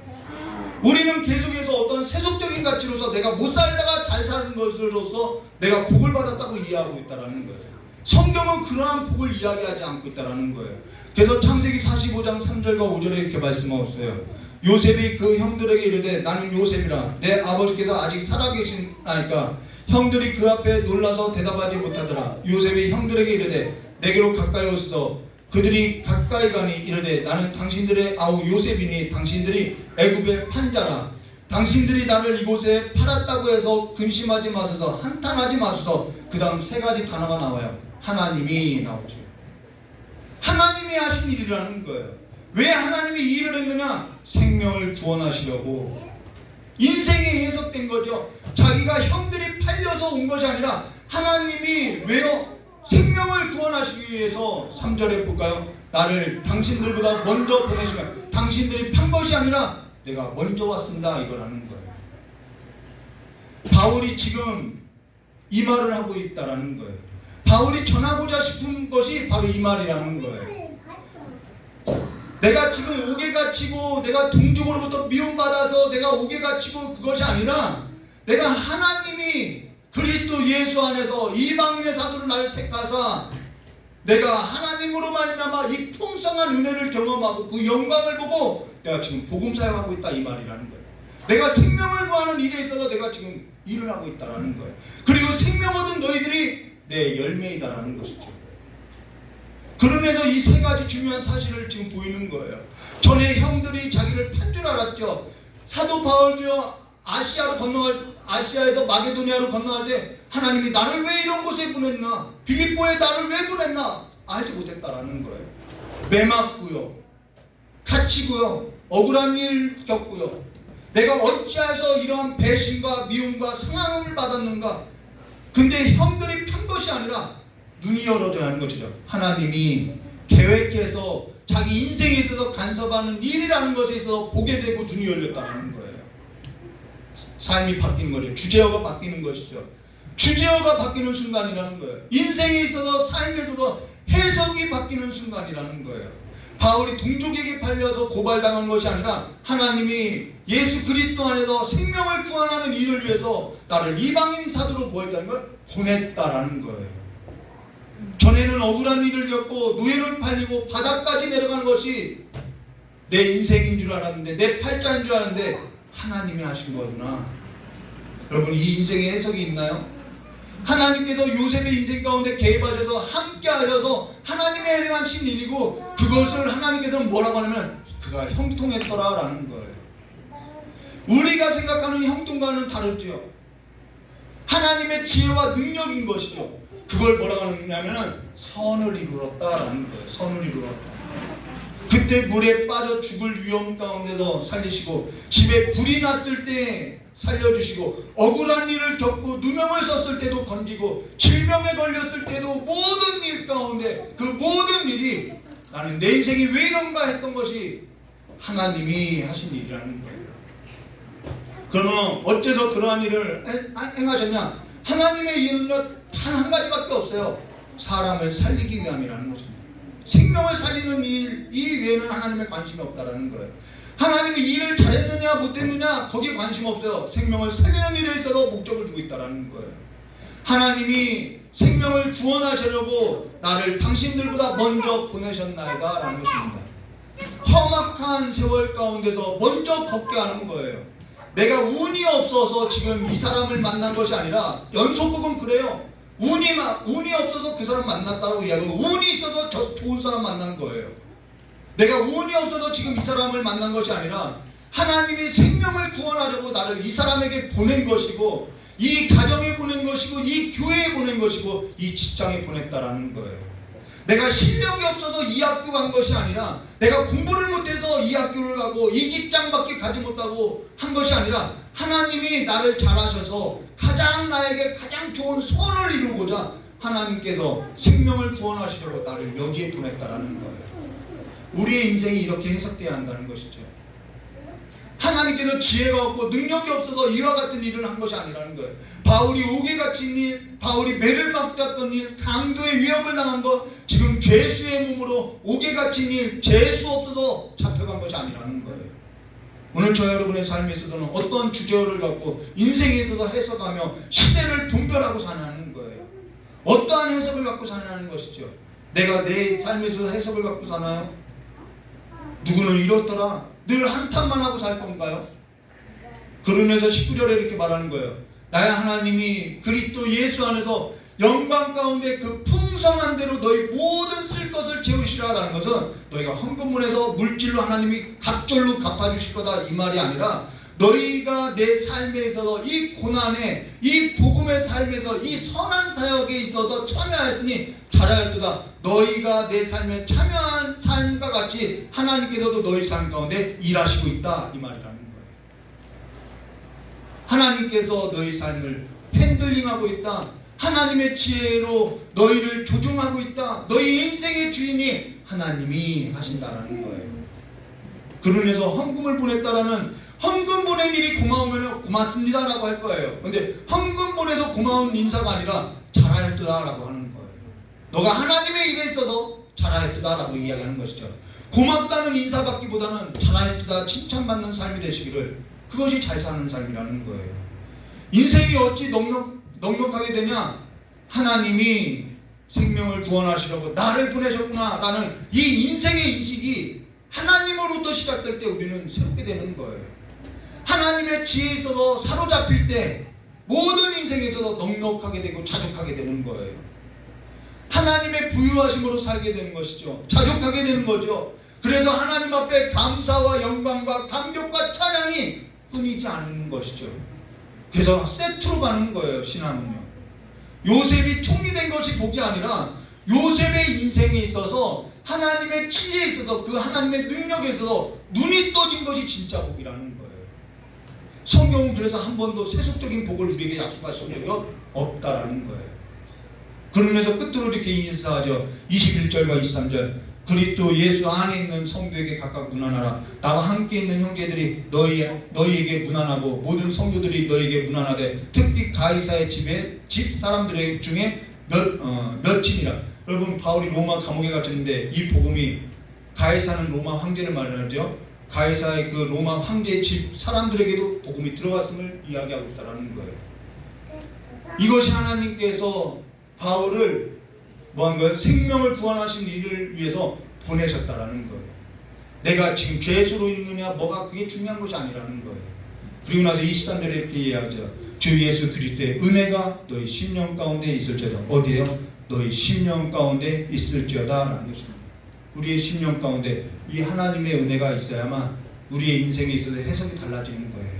우리는 계속해서 어떤 세속적인 가치로서 내가 못 살다가 잘 사는 것으로서 내가 복을 받았다고 이해하고 있다는 거예요. 성경은 그러한 복을 이야기하지 않고 있다는 거예요. 그래서 창세기 45장 3절과 5절에 이렇게 말씀하고 있어요. 요셉이 그 형들에게 이르되 나는 요셉이라 내 아버지께서 아직 살아계시나이까 형들이 그 앞에 놀라서 대답하지 못하더라. 요셉이 형들에게 이르되 내게로 가까이 오소서. 그들이 가까이 가니 이르되 나는 당신들의 아우 요셉이니 당신들이 애굽의 판자라. 당신들이 나를 이곳에 팔았다고 해서 근심하지 마소서, 한탄하지 마소서. 그 다음 세 가지 단어가 나와요. 하나님이 나오죠. 하나님이 하신 일이라는 거예요. 왜 하나님이 이 일을 했느냐? 생명을 구원하시려고. 인생이 해석된 거죠. 자기가 형들이 팔려서 온 것이 아니라 하나님이 왜요? 생명을 구원하시기 위해서 3절에 볼까요? 나를 당신들보다 먼저 보내시면, 당신들이 판 것이 아니라 내가 먼저 왔습니다, 이거라는 거예요. 바울이 지금 이 말을 하고 있다라는 거예요. 바울이 전하고자 싶은 것이 바로 이 말이라는 거예요. 내가 지금 옥에 갇히고 내가 동족으로부터 미움받아서 내가 옥에 갇히고 그것이 아니라 내가 하나님이 그리스도 예수 안에서 이방인의 사도를 나를 택하사 내가 하나님으로 말미암아 이 풍성한 은혜를 경험하고 그 영광을 보고 내가 지금 복음 사역하고 있다, 이 말이라는 거예요. 내가 생명을 구하는 일에 있어서 내가 지금 일을 하고 있다라는 거예요. 그리고 생명 얻은 너희들이 내 열매이다라는 것이죠. 그러면서 이 세 가지 중요한 사실을 지금 보이는 거예요. 전에 형들이 자기를 판 줄 알았죠. 사도 바울도요, 아시아에서 마게도니아로 건너갈 때 하나님이 나를 왜 이런 곳에 보냈나, 빌립보에 나를 왜 보냈나 알지 못했다라는 거예요. 매맞고요, 갇히고요, 억울한 일 겪고요. 내가 어찌해서 이러한 배신과 미움과 상함을 받았는가. 근데 형들이 판 것이 아니라 눈이 열어져야 하는 것이죠. 하나님이 계획해서 자기 인생에 있어서 간섭하는 일이라는 것에 있어서 보게 되고 눈이 열렸다는 거예요. 삶이 바뀌는 거죠. 주제어가 바뀌는 것이죠. 주제어가 바뀌는 순간이라는 거예요. 인생에 있어서, 삶에 있어서 해석이 바뀌는 순간이라는 거예요. 바울이 동족에게 팔려서 고발당한 것이 아니라 하나님이 예수 그리스도 안에서 생명을 구원하는 일을 위해서 나를 이방인 사도로 뭐 했다는 걸? 보냈다라는 거예요. 전에는 억울한 일을 겪고 노예를 팔리고 바닥까지 내려가는 것이 내 인생인 줄 알았는데, 내 팔자인 줄 알았는데 하나님이 하신 거구나. 여러분, 이 인생의 해석이 있나요? 하나님께서 요셉의 인생 가운데 개입하셔서 함께 하셔서 하나님의 행하신 일이고, 그것을 하나님께서는 뭐라고 하냐면 그가 형통했더라 라는 거예요. 우리가 생각하는 형통과는 다르죠. 하나님의 지혜와 능력인 것이죠. 그걸 뭐라고 하냐면은 선을 이루었다라는 거예요. 선을 이루었다. 그때 물에 빠져 죽을 위험 가운데서 살리시고, 집에 불이 났을 때 살려주시고, 억울한 일을 겪고 누명을 썼을 때도 건지고, 질병에 걸렸을 때도 모든 일 가운데 그 모든 일이 나는 내 인생이 왜 이런가 했던 것이 하나님이 하신 일이라는 거예요. 그러면 어째서 그러한 일을 행하셨냐? 하나님의 일은 단 한 가지밖에 없어요. 사람을 살리기 위함이라는 것입니다. 생명을 살리는 일 이외에는 하나님의 관심이 없다라는 거예요. 하나님이 일을 잘했느냐 못했느냐 거기에 관심 없어요. 생명을 살리는 일에 있어서 목적을 두고 있다라는 거예요. 하나님이 생명을 구원하시려고 나를 당신들보다 먼저 보내셨나이다 라는 것입니다. 험악한 세월 가운데서 먼저 걷게 하는 거예요. 내가 운이 없어서 지금 이 사람을 만난 것이 아니라, 연속복음 그래요. 운이 없어서 그 사람 만났다고 이야기하고, 운이 있어서 저 좋은 사람 만난 거예요. 내가 운이 없어서 지금 이 사람을 만난 것이 아니라 하나님이 생명을 구원하려고 나를 이 사람에게 보낸 것이고, 이 가정에 보낸 것이고, 이 교회에 보낸 것이고, 이 직장에 보냈다라는 거예요. 내가 실력이 없어서 이 학교 간 것이 아니라, 내가 공부를 못해서 이 학교를 가고 이 직장밖에 가지 못하고 한 것이 아니라, 하나님이 나를 잘하셔서 나에게 가장 좋은 선을 이루고자 하나님께서 생명을 구원하시려고 나를 여기에 보냈다라는 거예요. 우리의 인생이 이렇게 해석돼야 한다는 것이죠. 하나님께서 지혜가 없고 능력이 없어서 이와 같은 일을 한 것이 아니라는 거예요. 바울이 옥에 갇힌 일, 바울이 매를 맞았던 일, 강도의 위협을 당한 것, 지금 죄수의 몸으로 옥에 갇힌 일, 재수 없어서 잡혀간 것이 아니라는 거예요. 오늘 저 여러분의 삶에 있어서는 어떤 주제어를 갖고 인생에 있어서 해석하며 시대를 분별하고 사는 거예요. 어떠한 해석을 갖고 사는 것이죠. 내가 내 삶에 있어서 해석을 갖고 사나요? 누구는 이렇더라, 늘 한탄만 하고 살 건가요? 그러면서 19절에 이렇게 말하는 거예요. 나의 하나님이 그리스도 예수 안에서 영광 가운데 그 풍성한 대로 너희 모든 쓸 것을 채우시라라는 것은 너희가 헌금문에서 물질로 하나님이 갑절로 갚아주실 거다 이 말이 아니라, 너희가 내 삶에 있어서 이 고난에 이 복음의 삶에서 이 선한 사역에 있어서 참여하였으니 잘하였도다. 너희가 내 삶에 참여한 삶과 같이 하나님께서도 너희 삶 가운데 일하시고 있다, 이 말이라는 거예요. 하나님께서 너희 삶을 핸들링하고 있다. 하나님의 지혜로 너희를 조종하고 있다. 너희 인생의 주인이 하나님이 하신다라는 거예요. 그러면서 헌금을 보냈다라는, 헌금 보낸 일이 고마우면 고맙습니다라고 할 거예요. 근데 헌금 보내서 고마운 인사가 아니라 잘하였다라고 하는 거예요. 너가 하나님의 일에 있어서 잘하였다라고 이야기하는 것이죠. 고맙다는 인사받기보다는 잘하였다, 칭찬받는 삶이 되시기를, 그것이 잘 사는 삶이라는 거예요. 인생이 어찌 넉넉하게 되냐? 하나님이 생명을 구원하시려고 나를 보내셨구나 라는 이 인생의 인식이 하나님으로부터 시작될 때 우리는 새롭게 되는 거예요. 하나님의 지혜에 있어서 사로잡힐 때 모든 인생에 있어서 넉넉하게 되고 자족하게 되는 거예요. 하나님의 부유하심으로 살게 되는 것이죠. 자족하게 되는 거죠. 그래서 하나님 앞에 감사와 영광과 감격과 찬양이 끊이지 않는 것이죠. 그래서 세트로 가는 거예요, 신앙은요. 요셉이 총리 된 것이 복이 아니라 요셉의 인생에 있어서 하나님의 지혜에 있어서 그 하나님의 능력에 있어서 눈이 떠진 것이 진짜 복이라는 거예요. 성경은 그래서 한 번도 세속적인 복을 우리에게 약속하신 적이 없다라는 거예요. 그러면서 끝으로 이렇게 인사하죠. 21절과 23절. 그리스도 예수 안에 있는 성도에게 각각 문안하라. 나와 함께 있는 형제들이 너희에게 문안하고 모든 성도들이 너희에게 문안하되 특히 가이사의 집 사람들 중에 몇이니라. 여러분, 바울이 로마 감옥에 갇혔는데 이 복음이, 가이사는 로마 황제를 말하죠. 가이사의 그 로마 황제의 집 사람들에게도 복음이 들어갔음을 이야기하고 있다는 거예요. 이것이 하나님께서 바울을 뭐한 거예요? 생명을 구원하신 일을 위해서 보내셨다라는 거예요. 내가 지금 죄수로 있느냐 뭐가 그게 중요한 것이 아니라는 거예요. 그리고 나서 23절에 이렇게 이야기하죠. 주 예수 그리스도의 은혜가 너희 심령 가운데 있을지어다. 어디에요? 너희 심령 가운데 있을지어다 라는 것입니다. 우리의 심령 가운데 이 하나님의 은혜가 있어야만 우리의 인생에 있어서 해석이 달라지는 거예요.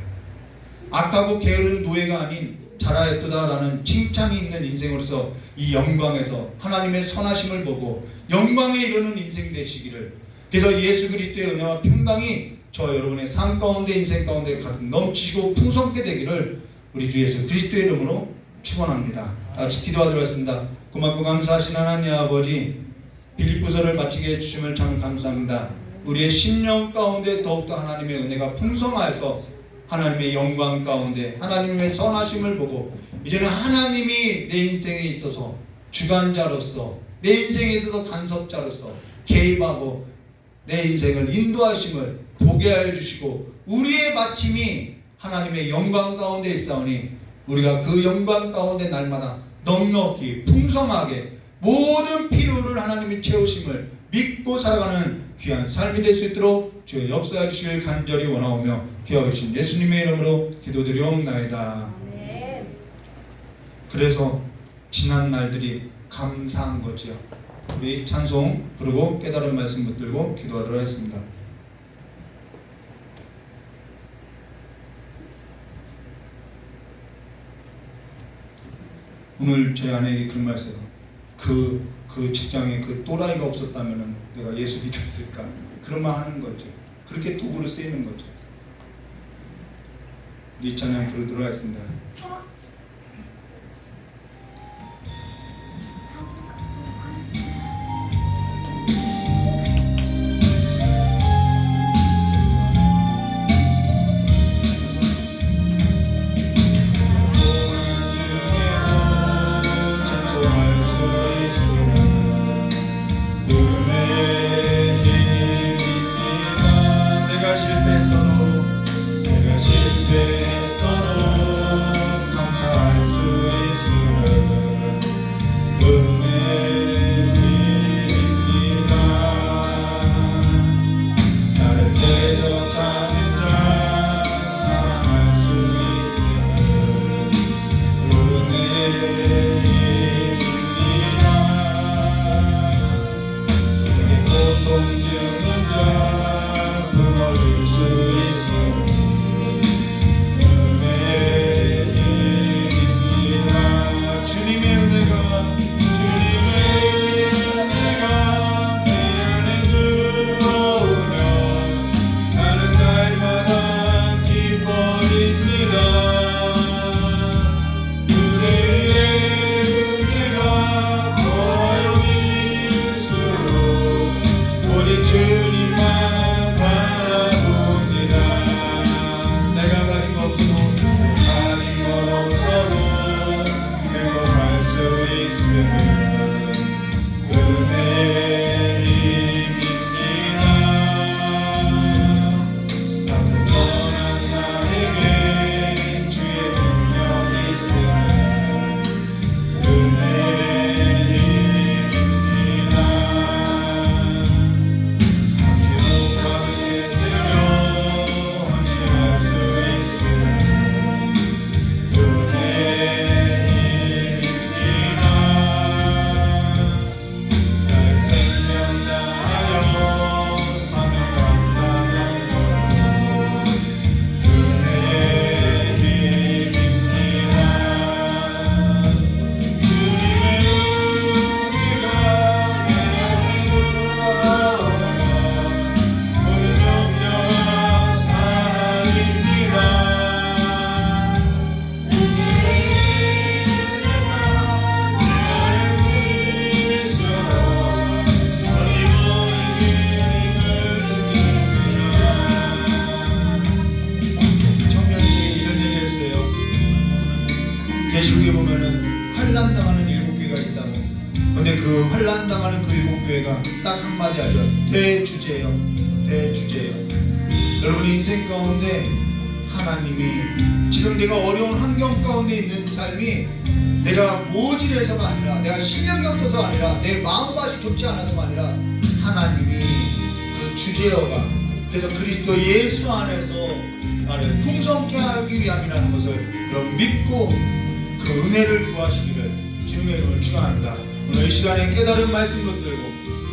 악하고 게으른 노예가 아닌 잘하였도다라는 칭찬이 있는 인생으로서 이 영광에서 하나님의 선하심을 보고 영광에 이르는 인생 되시기를, 그래서 예수 그리스도의 은혜와 평강이 저 여러분의 삶 가운데 인생 가운데 가득 넘치시고 풍성케 되기를 우리 주 예수 그리스도의 이름으로 축원합니다. 같이 기도하도록 하겠습니다. 고맙고 감사하신 하나님 아버지, 빌립보서를 마치게 해주심을 참 감사합니다. 우리의 심령 가운데 더욱더 하나님의 은혜가 풍성하여서 하나님의 영광 가운데 하나님의 선하심을 보고 이제는 하나님이 내 인생에 있어서 주관자로서, 내 인생에 있어서 간섭자로서 개입하고 내 인생을 인도하심을 보게 하여 주시고, 우리의 마침이 하나님의 영광 가운데 있사오니 우리가 그 영광 가운데 날마다 넉넉히 풍성하게 모든 필요를 하나님이 채우심을 믿고 살아가는 귀한 삶이 될 수 있도록 주의 역사해 주시길 간절히 원하오며 기억하신 예수님의 이름으로 기도드리옵나이다. 그래서 지난 날들이 감사한 거지요. 우리 찬송 부르고 깨달은 말씀 붙들고 기도하도록 하겠습니다. 오늘 제 아내에게 그런 말 했어요. 그 직장에 그 또라이가 없었다면 내가 예수 믿었을까? 그런 말 하는 거죠. 그렇게 도구로 쓰이는 거죠. 이 찬양 부르도록 하겠습니다. 감사합니다. 근데 그 환난 당하는 그 7교회가 딱 한마디 하죠. 대주제요. 대주제요. 여러분 인생 가운데 하나님이 지금 내가 어려운 환경 가운데 있는 삶이 내가 모질해서가 아니라 내가 실력이 없어서가 아니라 내 마음밭이 좋지 않아서가 아니라 하나님이 그 주제어가 그래서 그리스도 예수 안에서 나를 풍성케 하기 위함이라는 것을 여러분 믿고 그 은혜를 구하시기를 주님의 이름을 축원합니다. 오늘 이 시간에 깨달은 말씀 붙들고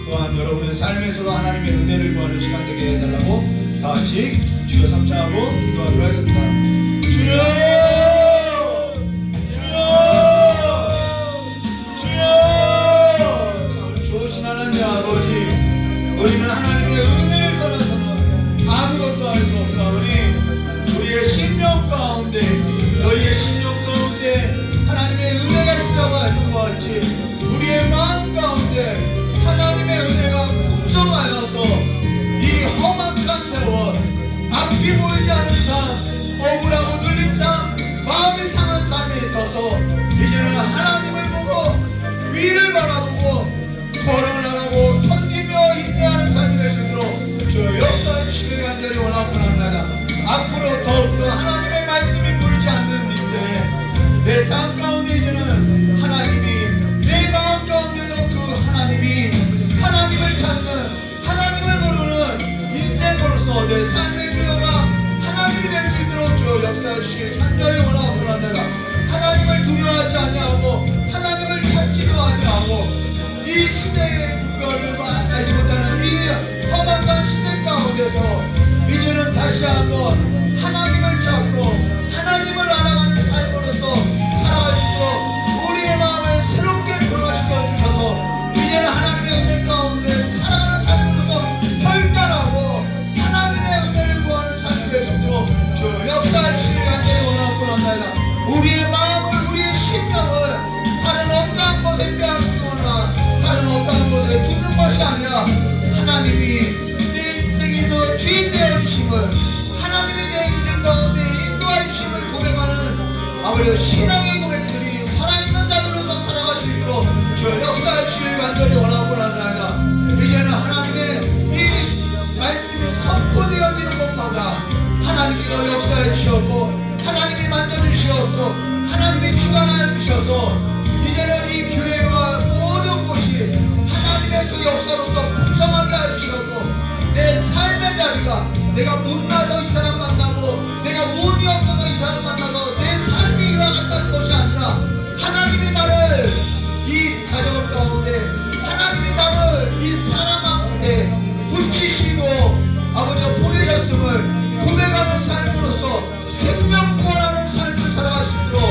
또한 여러분의 삶에서도 하나님의 은혜를 구하는 시간 되게 해달라고 다 같이 주여 삼창하고 기도하도록 하겠습니다. 주여! 주여! 주여! 참 좋으신 하나님 아버지, 우리는 하나님의 은혜를 떠나서는 아무것도 할 수 없사오니 우리의 심령 가운데 너희의 심령 가운데 하나님의 은혜가 있으라고 하신 것 같이 우리의 마음 가운데 하나님의 은혜가 풍성하여서 이 험악한 세월 앞이 보이지 않는 삶 억울하고 눌린 삶 마음이 상한 삶에 있어서 이제는 하나님을 보고 위를 바라보고 걸어나가고 견디며 인내하는 삶이 될 수 있도록 주 역사해 주시길 간절히 원하고 합니다. 앞으로 더욱더 하나님의 말씀이 보이지 않는 인데 내 삶 가운데 이제는 하나님이 내 마음 가운데서 그 하나님이 하나님을 찾는 하나님을 모르는 인생으로서 내 삶의 주여가 하나님이 될 수 있도록 주 역사해 주시길 간절히 원하고 합니다. 하나님을 두려워하지 아니하고 하나님을 찾지도 아니하고 이 시대의 국가를 알지 못하는 이 험악한 시대 가운데서 이제는 다시 한번 하나님을 찾고 하나님을 알아가는 삶으로서 살아갈 수 있도록 우리의 마음을 새롭게 변화시켜 주셔서 이제는 하나님의 은혜 가운데 살아가는 삶으로서 결단하고 하나님의 은혜를 구하는 삶이 될 수 있도록 주 역사하시길 간절히 원하고 합니다. 우리의 마음을 우리의 심령을 다른 어떠한 것에 빼앗거나 다른 어떠한 것에 두는 것이 아니라 하나님이 내 인생에서 주인 되어 주심을 하나님이 내 인생 가운데 인도해 주심을 고백하는 아버지 신앙의 고백들이 살아있는 자들로서 살아갈 수 있도록 주 역사해 주시길 간절히 원하고 합니다. 이제는 하나님의 이 말씀이 선포되어지는 것마다 하나님께서 역사해 주셨고 하나님이 만져주시었고 하나님이 주관하여 주셔서 이제는 이 교회와 모든 곳이 하나님의 그 역사로서 풍성하게 하여 주셨고 내 삶의 자리가 내가 못나서 이 사람 만나고 내가 운이 없어서 이 사람 만나서 내 삶이 일어났다는 것이 아니라 하나님이 나를 이 가정 가운데 하나님이 나를 이 사람 가운데 붙이시고 아버지가 보내셨음을 고백하는 삶으로서 생명 구원하는 삶을 살아갈 수 있도록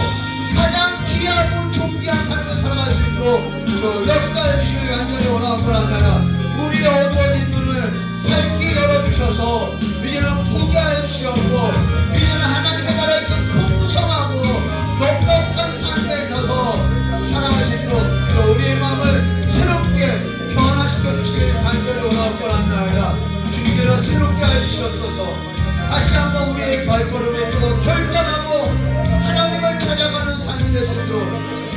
가장 귀하고 존귀한 삶을 살아갈 수 있도록 저 역사해 주시길 간절히 원하고 합니다. 우리의 어두워진 눈을 밝게 열어주셔서 이제는 보게 하여 주시옵고 이제는 하나님의 나라의 그 풍성하고 넉넉한 삶에 있어서 살아갈 수 있도록 우리의 마음을 새롭게 변화시켜 주시길 간절히 원하고 합니다. 주님께서 새롭게 하여 주셨소서. 다시 한번 우리의 발걸음에 또 결단하고 하나님을 찾아가는 삶이 될 수 있도록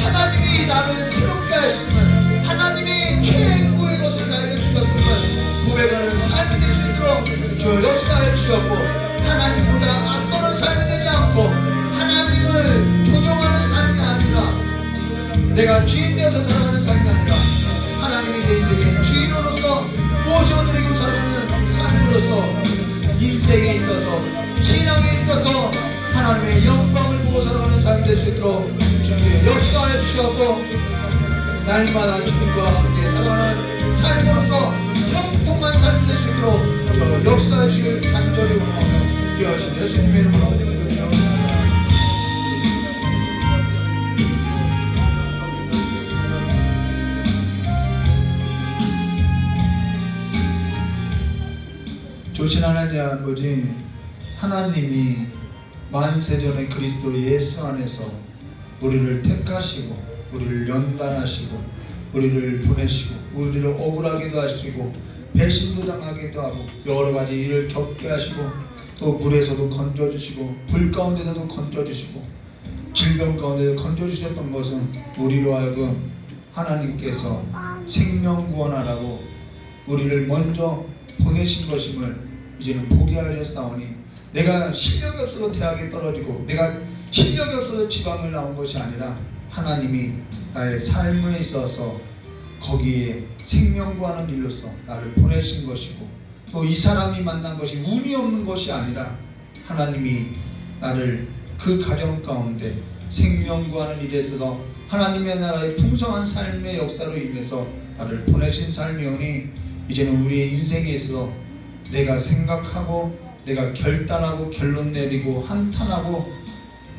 하나님이 나를 새롭게 하심을 하나님이 최고의 것을 나에게 주셨음을 고백하는 삶이 될 수 있도록 주 역사해 주셨고 하나님보다 앞서는 삶이 되지 않고 하나님을 조종하는 삶이 아니라 내가 주인 되어서 살아가는 삶이 아니라 하나님이 내 인생의 주인으로서 모셔드리고 살아가는 삶으로서 인생에 있어서 신앙에 있어서 하나님의 영광을 보고 살아가는 삶이 될 수 있도록 주님의 역사해 주셨고 날마다 주님과 함께 살아가는 삶으로서 형통한 삶이 될 수 있도록 저 역사해 주실 간절히 원하며 기도하신 예수님의 이름으로 기도합니다. 조신 하나님 아버지, 하나님이 만세전의 그리스도 예수 안에서 우리를 택하시고 우리를 연단하시고 우리를 보내시고 우리를 억울하게도 하시고 배신도 당하게도 하고 여러 가지 일을 겪게 하시고 또 물에서도 건져주시고 불 가운데서도 건져주시고 질병 가운데서 건져주셨던 것은 우리로 하여금 하나님께서 생명 구원하라고 우리를 먼저 보내신 것임을 이제는 보게 하려 싸우니, 내가 실력이 없어서 대학에 떨어지고 내가 실력이 없어서 지방을 나온 것이 아니라 하나님이 나의 삶에 있어서 거기에 생명 구하는 일로서 나를 보내신 것이고, 또 이 사람이 만난 것이 운이 없는 것이 아니라 하나님이 나를 그 가정 가운데 생명 구하는 일에 있어서 하나님의 나라의 풍성한 삶의 역사로 인해서 나를 보내신 삶이오니, 이제는 우리의 인생에 있어서 내가 생각하고 내가 결단하고 결론 내리고 한탄하고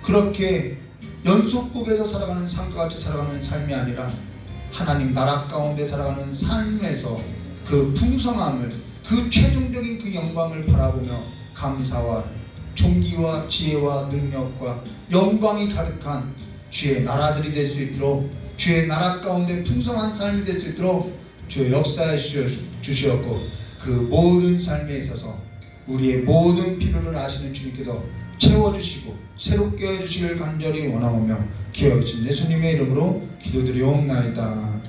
그렇게 연속곡에서 살아가는 삶과 같이 살아가는 삶이 아니라 하나님 나라 가운데 살아가는 삶에서 그 풍성함을, 그 최종적인 그 영광을 바라보며 감사와 존귀와 지혜와 능력과 영광이 가득한 주의 나라들이 될 수 있도록, 주의 나라 가운데 풍성한 삶이 될 수 있도록 주의 역사해 주시었고, 그 모든 삶에 있어서 우리의 모든 필요를 아시는 주님께서 채워주시고 새롭게 해주시길 간절히 원하오며 기어진 예수님의 이름으로 기도드리옵나이다.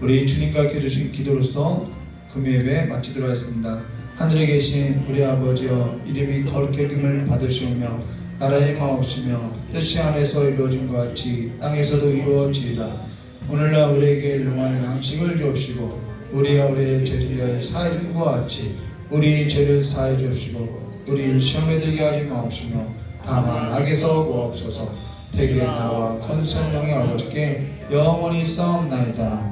우리 주님 가르쳐 주신 기도로서 금요예배 마치도록 하겠습니다. 하늘에 계신 우리 아버지여, 이름이 거룩히 여김을 받으시오며 나라의 마옵시며 뜻이 하늘에서 이루어진 것 같이 땅에서도 이루어지리라. 오늘날 우리에게 일용할 양식을 주옵시고 우리가 우리의 죄를 사해 준 것 같이 우리 죄를 사해 주옵시고 우리를 시험에 들게 하지 마옵시며 다만 악에서 구하옵소서. 대개 나와 권세 영의 아버지께 영원히 싸움나이다.